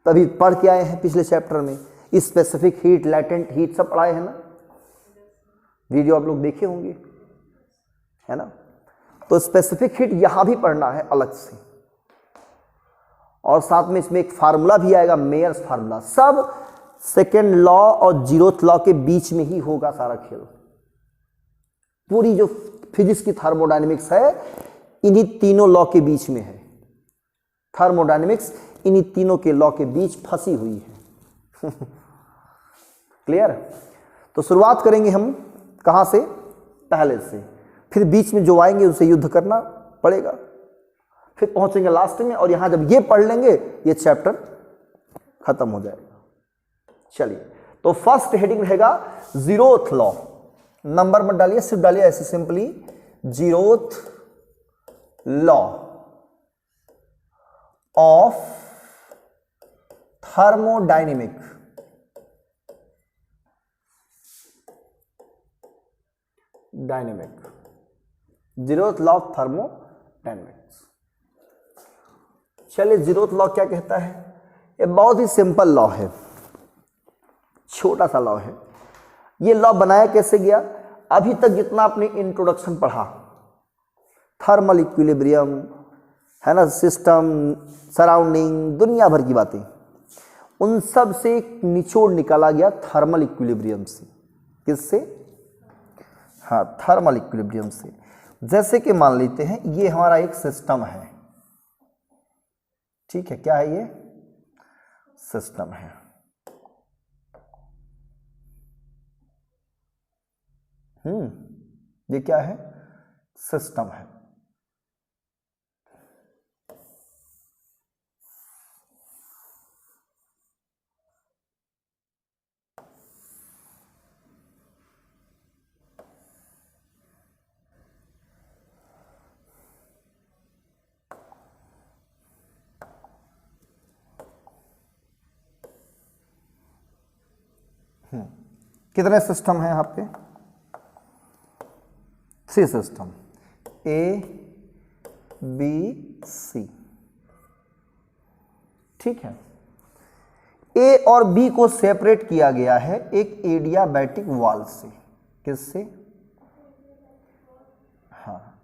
तभी पढ़ के आए हैं पिछले चैप्टर में, स्पेसिफिक हीट, लैटेंट हीट सब पढ़ाए हैं ना, वीडियो आप लोग देखे होंगे, है ना। तो स्पेसिफिक हीट यहां भी पढ़ना है अलग से, और साथ में इसमें एक फार्मूला भी आएगा, मेयर्स फार्मूला। सब सेकेंड लॉ और जीरोथ लॉ के बीच में ही होगा सारा खेल। पूरी जो फिजिक्स की थर्मोडायनेमिक्स है इन्हीं तीनों लॉ के बीच में है। थर्मोडायनेमिक्स इन्हीं तीनों के लॉ के बीच फंसी हुई है। क्लियर। तो शुरुआत करेंगे हम कहां से, पहले से, फिर बीच में जो आएंगे उनसे युद्ध करना पड़ेगा, फिर पहुंचेंगे लास्ट में, और यहां जब ये पढ़ लेंगे ये चैप्टर खत्म हो जाएगा। चलिए, तो फर्स्ट हेडिंग रहेगा जीरोथ लॉ। नंबर मत डालिए, सिर्फ डालिए ऐसे simply zeroth law of thermodynamic. Zeroth law of thermodynamics. चलिए, जीरोथ लॉ क्या कहता है? ये बहुत ही सिंपल लॉ है, छोटा सा लॉ है। ये लॉ बनाया कैसे गया? अभी तक जितना आपने इंट्रोडक्शन पढ़ा, थर्मल इक्विलिब्रियम है ना, सिस्टम, सराउंडिंग, दुनिया भर की बातें, उन सब से एक निचोड़ निकाला गया थर्मल इक्विलिब्रियम से। किससे? हाँ, थर्मल इक्विलिब्रियम से। जैसे कि मान लेते हैं ये हमारा एक सिस्टम है, ठीक है, क्या है ये? सिस्टम है। ये क्या है? सिस्टम है। कितने सिस्टम हैं यहाँ पे? 3 सिस्टम, ए बी सी, ठीक है। ए और बी को सेपरेट किया गया है एक एडियाबैटिक वॉल से। किससे? हाँ,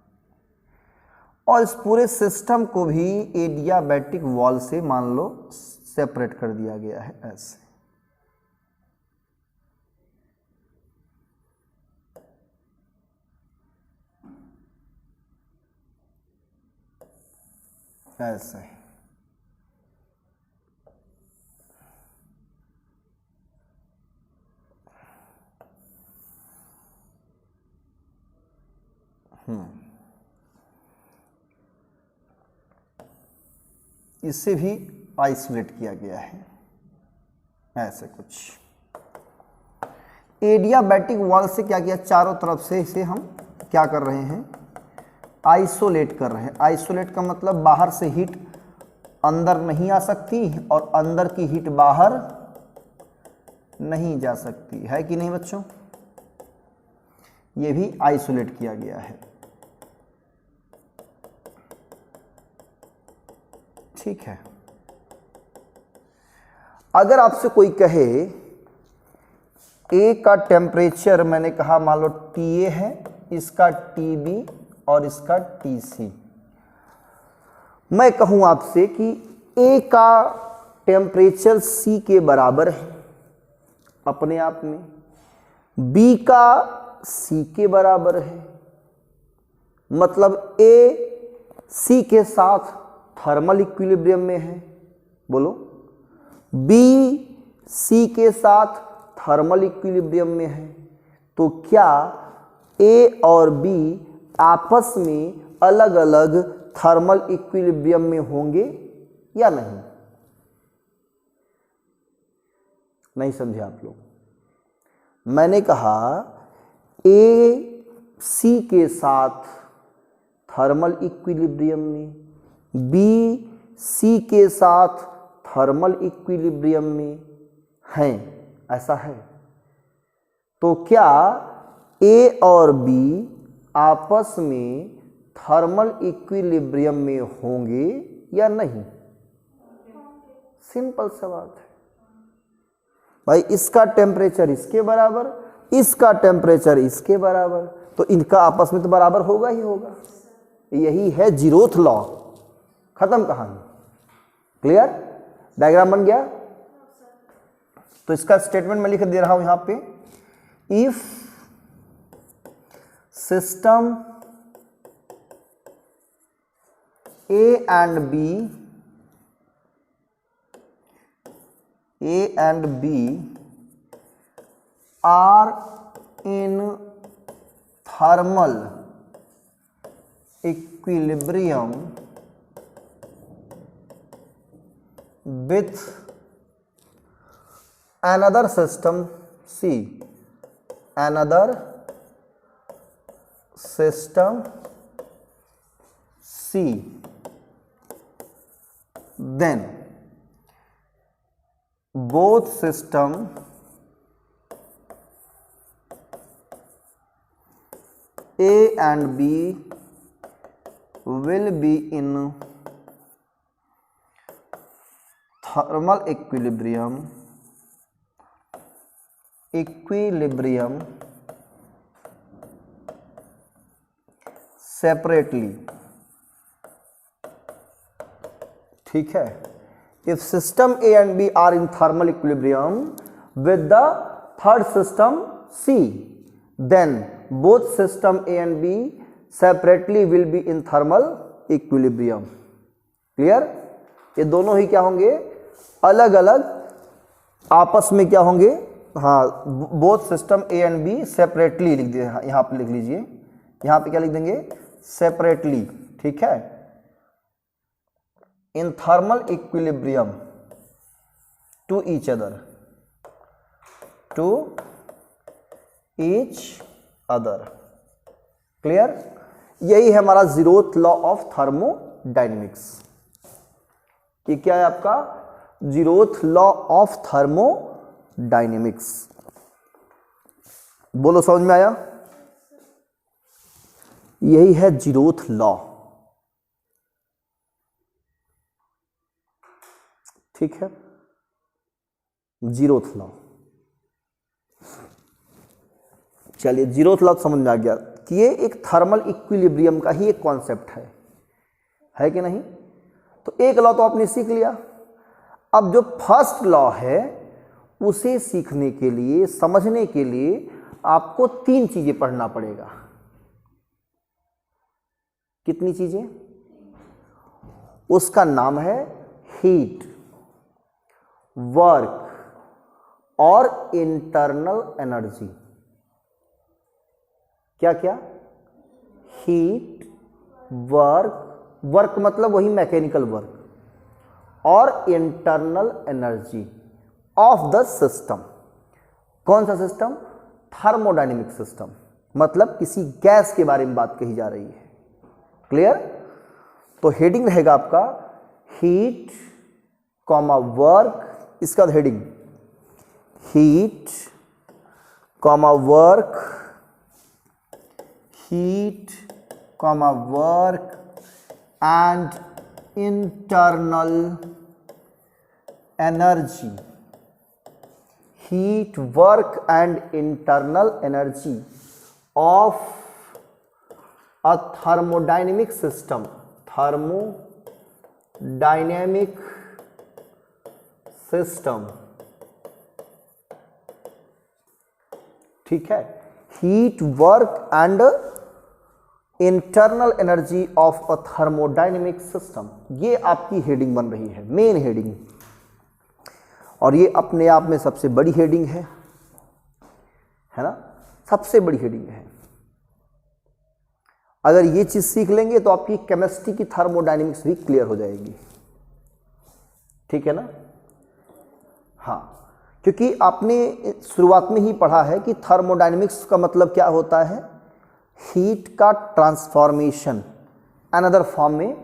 और इस पूरे सिस्टम को भी एडियाबैटिक वॉल से मान लो सेपरेट कर दिया गया है ऐसे। ऐसे इसे भी आइसोलेट किया गया है ऐसे कुछ। एडियाबैटिक वॉल से क्या किया? चारों तरफ से इसे हम क्या कर रहे हैं? आइसोलेट कर रहे हैं। आइसोलेट का मतलब बाहर से हीट अंदर नहीं आ सकती और अंदर की हीट बाहर नहीं जा सकती है, कि नहीं बच्चों? ये भी आइसोलेट किया गया है, ठीक है। अगर आपसे कोई कहे ए का टेम्परेचर, मैंने कहा मान लो TA है, इसका TB और इसका TC, मैं कहूं आपसे कि ए का टेम्परेचर C के बराबर है अपने आप में, बी का C के बराबर है, मतलब A C के साथ थर्मल इक्विलिब्रियम में है। बोलो, B C के साथ थर्मल इक्विलिब्रियम में है, तो क्या A और B आपस में अलग अलग थर्मल इक्विलिब्रियम में होंगे या नहीं? नहीं समझे आप लोग? मैंने कहा A C के साथ थर्मल इक्विलिब्रियम में, B C के साथ थर्मल इक्विलिब्रियम में हैं, ऐसा है। तो क्या A और B आपस में थर्मल इक्विलिब्रियम में होंगे या नहीं? सिंपल सा बात है भाई, इसका टेम्परेचर इसके बराबर, इसका टेम्परेचर इसके बराबर, तो इनका आपस में तो बराबर होगा ही होगा। यही है जीरोथ लॉ। खत्म कहानी। क्लियर? डायग्राम बन गया? तो इसका स्टेटमेंट मैं लिख दे रहा हूं यहां पे, if system A and B are in thermal equilibrium with another system C, another system C, then both system A and B will be in thermal equilibrium separately. ठीक है, if system A and B are in thermal equilibrium with the third system C, then both system A and B separately will be in thermal equilibrium. Clear? ये दोनों ही क्या होंगे, अलग अलग आपस में क्या होंगे, हाँ, both system A and B separately लिख दिए, यहाँ पे लिख लीजिए, यहाँ पे क्या लिख देंगे, सेपरेटली, ठीक है, in thermal equilibrium to each other, clear? यही है हमारा जीरोथ लॉ ऑफ थर्मोडायनेमिक्स। ये क्या है आपका, जीरोथ लॉ ऑफ थर्मोडायनेमिक्स। बोलो समझ में आया? यही है जीरोथ लॉ, ठीक है, जीरोथ लॉ। चलिए, जीरोथ लॉ समझ में आ गया कि ये एक थर्मल इक्विलिब्रियम का ही एक कॉन्सेप्ट है कि नहीं? तो एक लॉ तो आपने सीख लिया। अब जो फर्स्ट लॉ है उसे सीखने के लिए, समझने के लिए आपको 3 चीजें पढ़ना पड़ेगा। कितनी चीजें? उसका नाम है हीट, वर्क और इंटरनल एनर्जी। क्या क्या? हीट, वर्क मतलब वही मैकेनिकल वर्क, और internal energy of the system. कौन सा सिस्टम? थर्मोडायनेमिक सिस्टम, मतलब किसी गैस के बारे में बात कही जा रही है। क्लियर? तो हेडिंग रहेगा आपका हीट कॉमा वर्क, इसका heading heat comma work, heat comma work and internal energy, heat, work and internal energy of a thermodynamic system, thermodynamic system, ठीक है, heat, work and internal energy of a thermodynamic system. ये आपकी हेडिंग बन रही है, मेन हेडिंग, और ये अपने आप में सबसे बड़ी हेडिंग है ना? सबसे बड़ी हेडिंग है। अगर ये चीज सीख लेंगे तो आपकी केमिस्ट्री की थर्मोडायनेमिक्स भी क्लियर हो जाएगी, ठीक है ना? हाँ, क्योंकि आपने शुरुआत में ही पढ़ा है कि थर्मोडायनेमिक्स का मतलब क्या होता है, हीट का ट्रांसफॉर्मेशन अनदर फॉर्म में,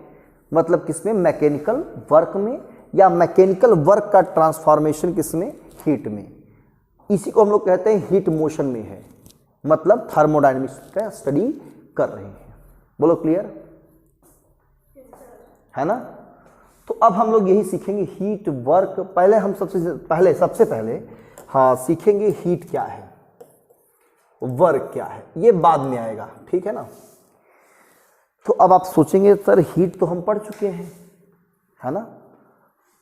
मतलब किसमें, मैकेनिकल वर्क में, या मैकेनिकल वर्क का ट्रांसफॉर्मेशन किसमें, हीट में। इसी को हम लोग कहते हैं हीट मोशन में है, मतलब थर्मोडायनेमिक्स का स्टडी कर रहे हैं। बोलो क्लियर है ना? तो अब हम लोग यही सीखेंगे हीट, वर्क। पहले हम सबसे पहले हाँ सीखेंगे हीट क्या है, वर्क क्या है, ये बाद में आएगा, ठीक है ना? तो अब आप सोचेंगे सर हीट तो हम पढ़ चुके हैं, है ना?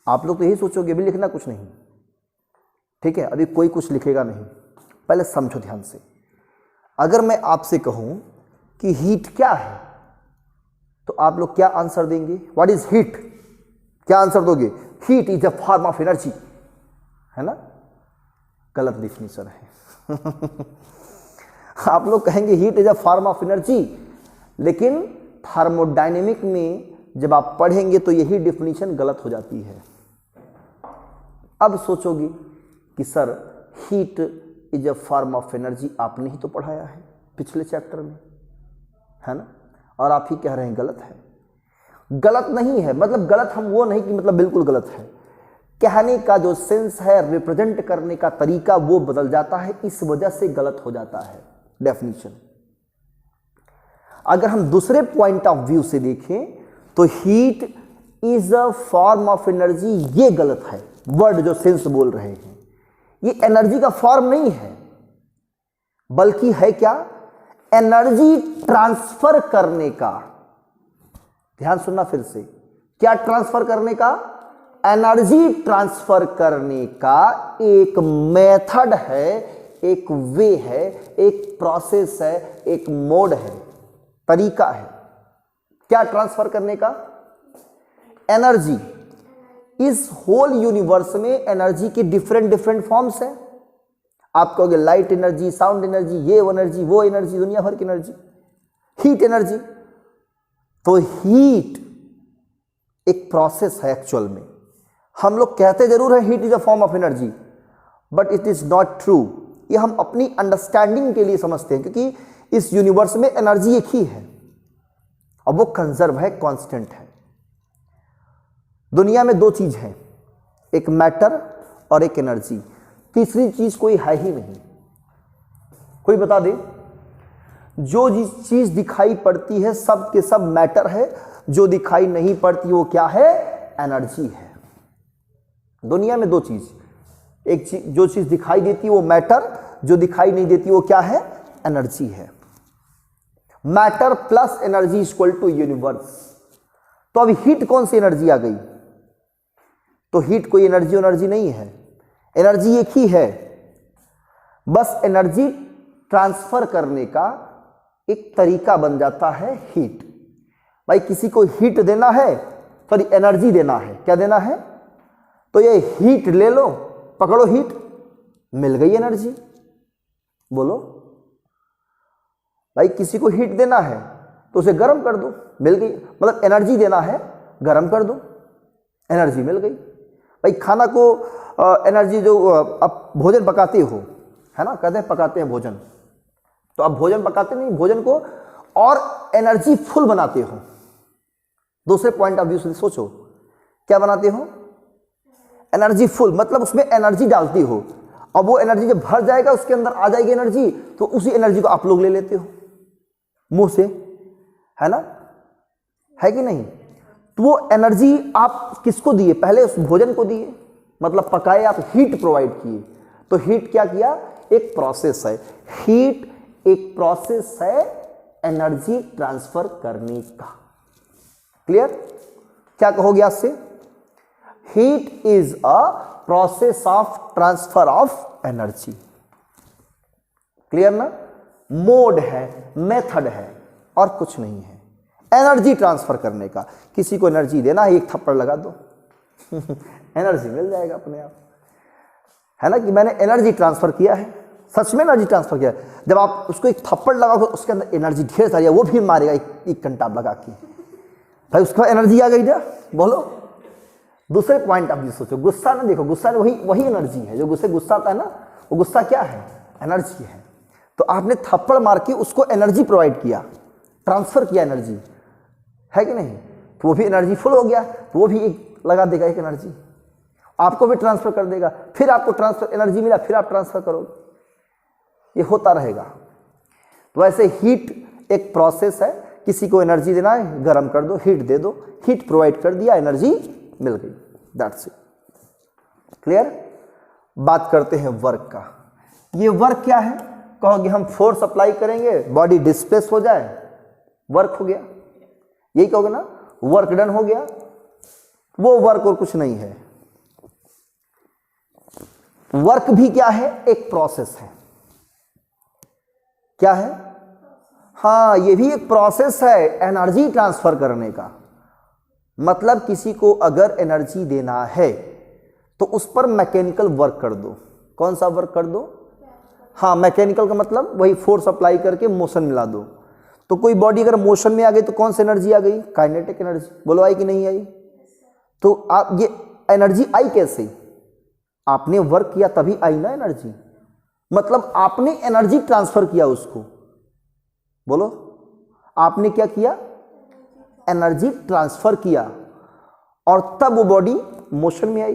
आप लोग तो यही सोचोगे, अभी लिखना कुछ नहीं, ठीक है? अभी कोई कुछ लिखेगा नहीं, पहले समझो ध्यान से। अगर मैं आपसे कहूं कि हीट क्या है, तो आप लोग क्या आंसर देंगे? What is heat? क्या आंसर दोगे? Heat is a form of energy, है ना? गलत डिफिनेशन है। आप लोग कहेंगे heat is a form of energy, लेकिन थर्मोडायनेमिक में जब आप पढ़ेंगे तो यही डिफिनेशन गलत हो जाती है। अब सोचोगे कि sir heat is a form of energy, आपने ही तो पढ़ाया है पिछले चैप्टर में, है ना, और आप ही कह रहे हैं गलत है। गलत नहीं है, मतलब गलत हम वो नहीं कि मतलब बिल्कुल गलत है, कहने का जो सेंस है, रिप्रेजेंट करने का तरीका वो बदल जाता है, इस वजह से गलत हो जाता है डेफिनेशन। अगर हम दूसरे पॉइंट ऑफ व्यू से देखें तो heat is a form of energy, ये गलत है वर्ड जो सेंस बोल रहे हैं। ये एनर्जी का फॉर्म नहीं है, बल्कि है क्या, एनर्जी ट्रांसफर करने का। ध्यान सुनना फिर से, क्या ट्रांसफर करने का, एनर्जी ट्रांसफर करने का एक मेथड है, एक वे है, एक प्रोसेस है, एक मोड है, तरीका है। क्या ट्रांसफर करने का, एनर्जी। इस होल यूनिवर्स में एनर्जी के डिफरेंट फॉर्म्स हैं। आप कहोगे लाइट एनर्जी, साउंड एनर्जी, ये एनर्जी, वो एनर्जी, दुनिया भर की एनर्जी, हीट एनर्जी। तो हीट एक प्रोसेस है एक्चुअल में। हम लोग कहते जरूर है heat is a form of energy, but it is not true. ये हम अपनी अंडरस्टैंडिंग के लिए समझते हैं, क्योंकि इस यूनिवर्स में एनर्जी एक ही है और वो कंजर्व है, कांस्टेंट है। दुनिया में दो चीज हैं, एक मैटर और एक एनर्जी, तीसरी चीज कोई है ही नहीं। कोई बता दे, जो चीज दिखाई पड़ती है सब के सब मैटर है, जो दिखाई नहीं पड़ती वो क्या है, एनर्जी है। दुनिया में दो चीज, एक चीज जो चीज दिखाई देती है वो मैटर, जो दिखाई नहीं देती वो क्या है, एनर्जी है। Matter plus energy equal to universe. तो अभी हीट कौन सी एनर्जी आ गई, तो हीट कोई एनर्जी नहीं है, एनर्जी एक ही है, बस एनर्जी ट्रांसफर करने का एक तरीका बन जाता है हीट। भाई किसी को हीट देना है, सॉरी एनर्जी देना है, क्या देना है, तो ये हीट ले लो, पकड़ो हीट, मिल गई एनर्जी। बोलो भाई किसी को हीट देना है तो उसे गर्म कर दो, मिल गई, मतलब एनर्जी देना है, गर्म कर दो, एनर्जी मिल गई। भाई खाना को एनर्जी, जो आप भोजन पकाते हो, है ना, कहते हैं पकाते हैं भोजन, तो आप भोजन पकाते नहीं, भोजन को और एनर्जी फुल बनाते हो। दूसरे पॉइंट ऑफ व्यू से सोचो, क्या बनाते हो, एनर्जी फुल, मतलब उसमें एनर्जी डालती हो, और वो एनर्जी जब भर जाएगा उसके अंदर आ जाएगी एनर्जी, तो उसी एनर्जी को आप लोग ले लेते हो मुंह से, है ना, है कि नहीं। तो वो एनर्जी आप किसको दिए, पहले उस भोजन को दिए, मतलब पकाए, आप हीट प्रोवाइड किए। तो हीट क्या किया, एक प्रोसेस है, हीट एक प्रोसेस है एनर्जी ट्रांसफर करने का। क्लियर, क्या कहोगे आज से, heat is a process of transfer of energy. Clear ना, मोड है, मेथड है, और कुछ नहीं है एनर्जी ट्रांसफर करने का। किसी को एनर्जी देना है, एक थप्पड़ लगा दो एनर्जी मिल जाएगा अपने आप, है ना, कि मैंने एनर्जी ट्रांसफर किया है, सच में एनर्जी ट्रांसफर किया है। जब आप उसको एक थप्पड़ लगाओगे उसके अंदर एनर्जी ढेर सारी है, वो फिर मारेगा एक घंटा लगा के, भाई उसका एनर्जी आ गई ना। बोलो दूसरे पॉइंट ऑफ व्यू सोचो, गुस्सा ना देखो, गुस्सा वही एनर्जी है, जो गुस्सा आता है ना, वो गुस्सा क्या है, एनर्जी है। तो आपने थप्पड़ मार के उसको एनर्जी प्रोवाइड किया, ट्रांसफर किया एनर्जी, है कि नहीं, तो वो भी एनर्जी फुल हो गया, तो वो भी एक लगा देगा एक एनर्जी, आपको भी ट्रांसफर कर देगा, फिर आपको ट्रांसफर एनर्जी मिला, फिर आप ट्रांसफर करोगे, ये होता रहेगा। तो वैसे हीट एक प्रोसेस है, किसी को एनर्जी देना है, गर्म कर दो, हीट दे दो, हीट प्रोवाइड कर दिया, एनर्जी मिल गई, दैट्स इट। क्लियर। बात करते हैं वर्क का। ये वर्क क्या है, कहोगे हम फोर्स अप्लाई करेंगे, बॉडी डिस्प्लेस हो जाए, वर्क हो गया, यही कहोगे ना, वर्क डन हो गया। वो वर्क और कुछ नहीं है। वर्क भी क्या है, एक प्रोसेस है। क्या है, हाँ, ये भी एक प्रोसेस है एनर्जी ट्रांसफर करने का। मतलब किसी को अगर एनर्जी देना है तो उस पर मैकेनिकल वर्क कर दो। कौन सा वर्क कर दो, हाँ, मैकेनिकल का मतलब वही फोर्स अप्लाई करके मोशन मिला दो। तो कोई बॉडी अगर मोशन में आ गई तो कौन सी एनर्जी आ गई, काइनेटिक एनर्जी। बोलो आई कि नहीं आई। तो आप ये एनर्जी आई कैसे, आपने वर्क किया तभी आई ना एनर्जी, मतलब आपने एनर्जी ट्रांसफर किया उसको। बोलो, आपने क्या किया? एनर्जी ट्रांसफर किया और तब वो बॉडी मोशन में आई।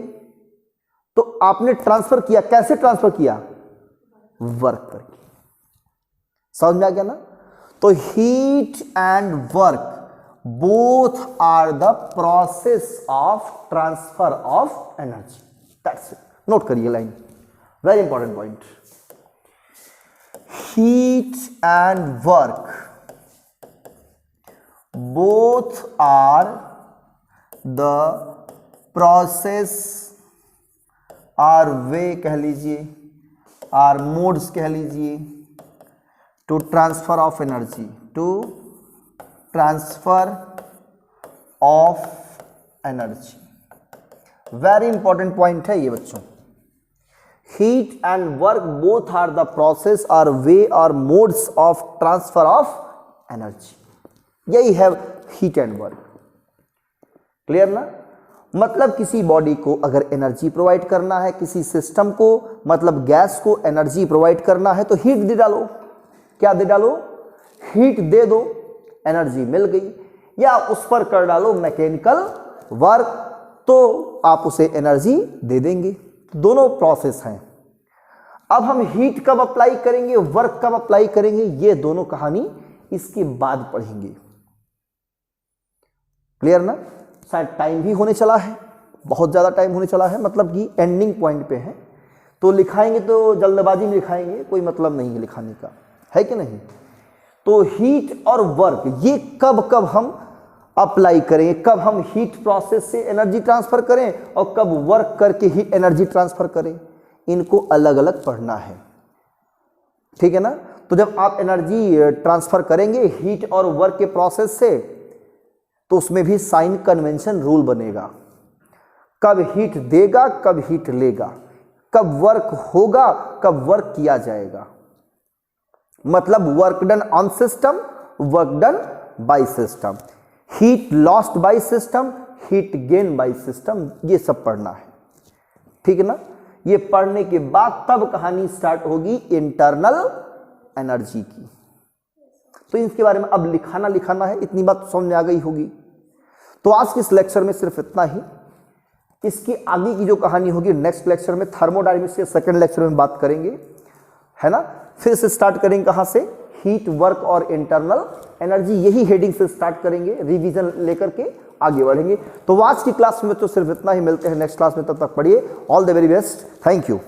तो आपने ट्रांसफर किया, कैसे ट्रांसफर किया? वर्क करके। समझ में आ गया ना? तो heat and work both are the process of transfer of energy. That's it. Note करिए line, very important point. Heat and work both are the process or way कह लीजिए, आर मोड्स कह लीजिए, to transfer of energy, to transfer of energy. Very important point है ये बच्चों। Heat and work both are the process or way or modes of transfer of energy. यही है हीट एंड वर्क। क्लियर ना? मतलब किसी बॉडी को अगर एनर्जी प्रोवाइड करना है, किसी सिस्टम को मतलब गैस को एनर्जी प्रोवाइड करना है तो हीट दे डालो। क्या दे डालो? हीट दे दो, एनर्जी मिल गई। या उस पर कर डालो मैकेनिकल वर्क, तो आप उसे एनर्जी दे देंगे। दोनों प्रोसेस हैं। अब हम हीट कब अप्लाई करेंगे, वर्क कब अप्लाई करेंगे, ये दोनों कहानी इसके बाद पढ़ेंगे। क्लियर ना? शायद टाइम भी होने चला है, बहुत ज़्यादा टाइम होने चला है, मतलब कि एंडिंग पॉइंट पे है। तो लिखाएंगे तो जल्दबाजी में लिखाएंगे, कोई मतलब नहीं है लिखाने का, है कि नहीं? तो हीट और वर्क ये कब कब हम अप्लाई करेंगे, कब हम हीट प्रोसेस से एनर्जी ट्रांसफर करें और कब वर्क करके ही एनर्जी ट्रांसफर करें, इनको अलग अलग पढ़ना है। ठीक है ना? तो जब आप एनर्जी ट्रांसफर करेंगे हीट और वर्क के प्रोसेस से, तो उसमें भी साइन कन्वेंशन रूल बनेगा। कब हीट देगा, कब हीट लेगा, कब वर्क होगा, कब वर्क किया जाएगा। मतलब work done on system, work done by system, heat lost by system, heat gain by system, ये सब पढ़ना है। ठीक है ना? ये पढ़ने के बाद तब कहानी स्टार्ट होगी इंटरनल एनर्जी की। तो इसके बारे में अब लिखाना है, इतनी बात तो समझ में आ गई होगी। तो आज के इस लेक्चर में सिर्फ इतना ही। इसकी आगे की जो कहानी होगी नेक्स्ट लेक्चर में, थर्मोडायनेमिक्स के सेकंड लेक्चर में बात करेंगे, है ना? फिर से स्टार्ट करेंगे कहां से? हीट, वर्क और इंटरनल एनर्जी, यही हेडिंग से स्टार्ट करेंगे, रिवीजन लेकर के आगे बढ़ेंगे। तो आज की क्लास में तो सिर्फ इतना ही। मिलते हैं नेक्स्ट क्लास में, तब तक पढ़िए। All the very best, thank you.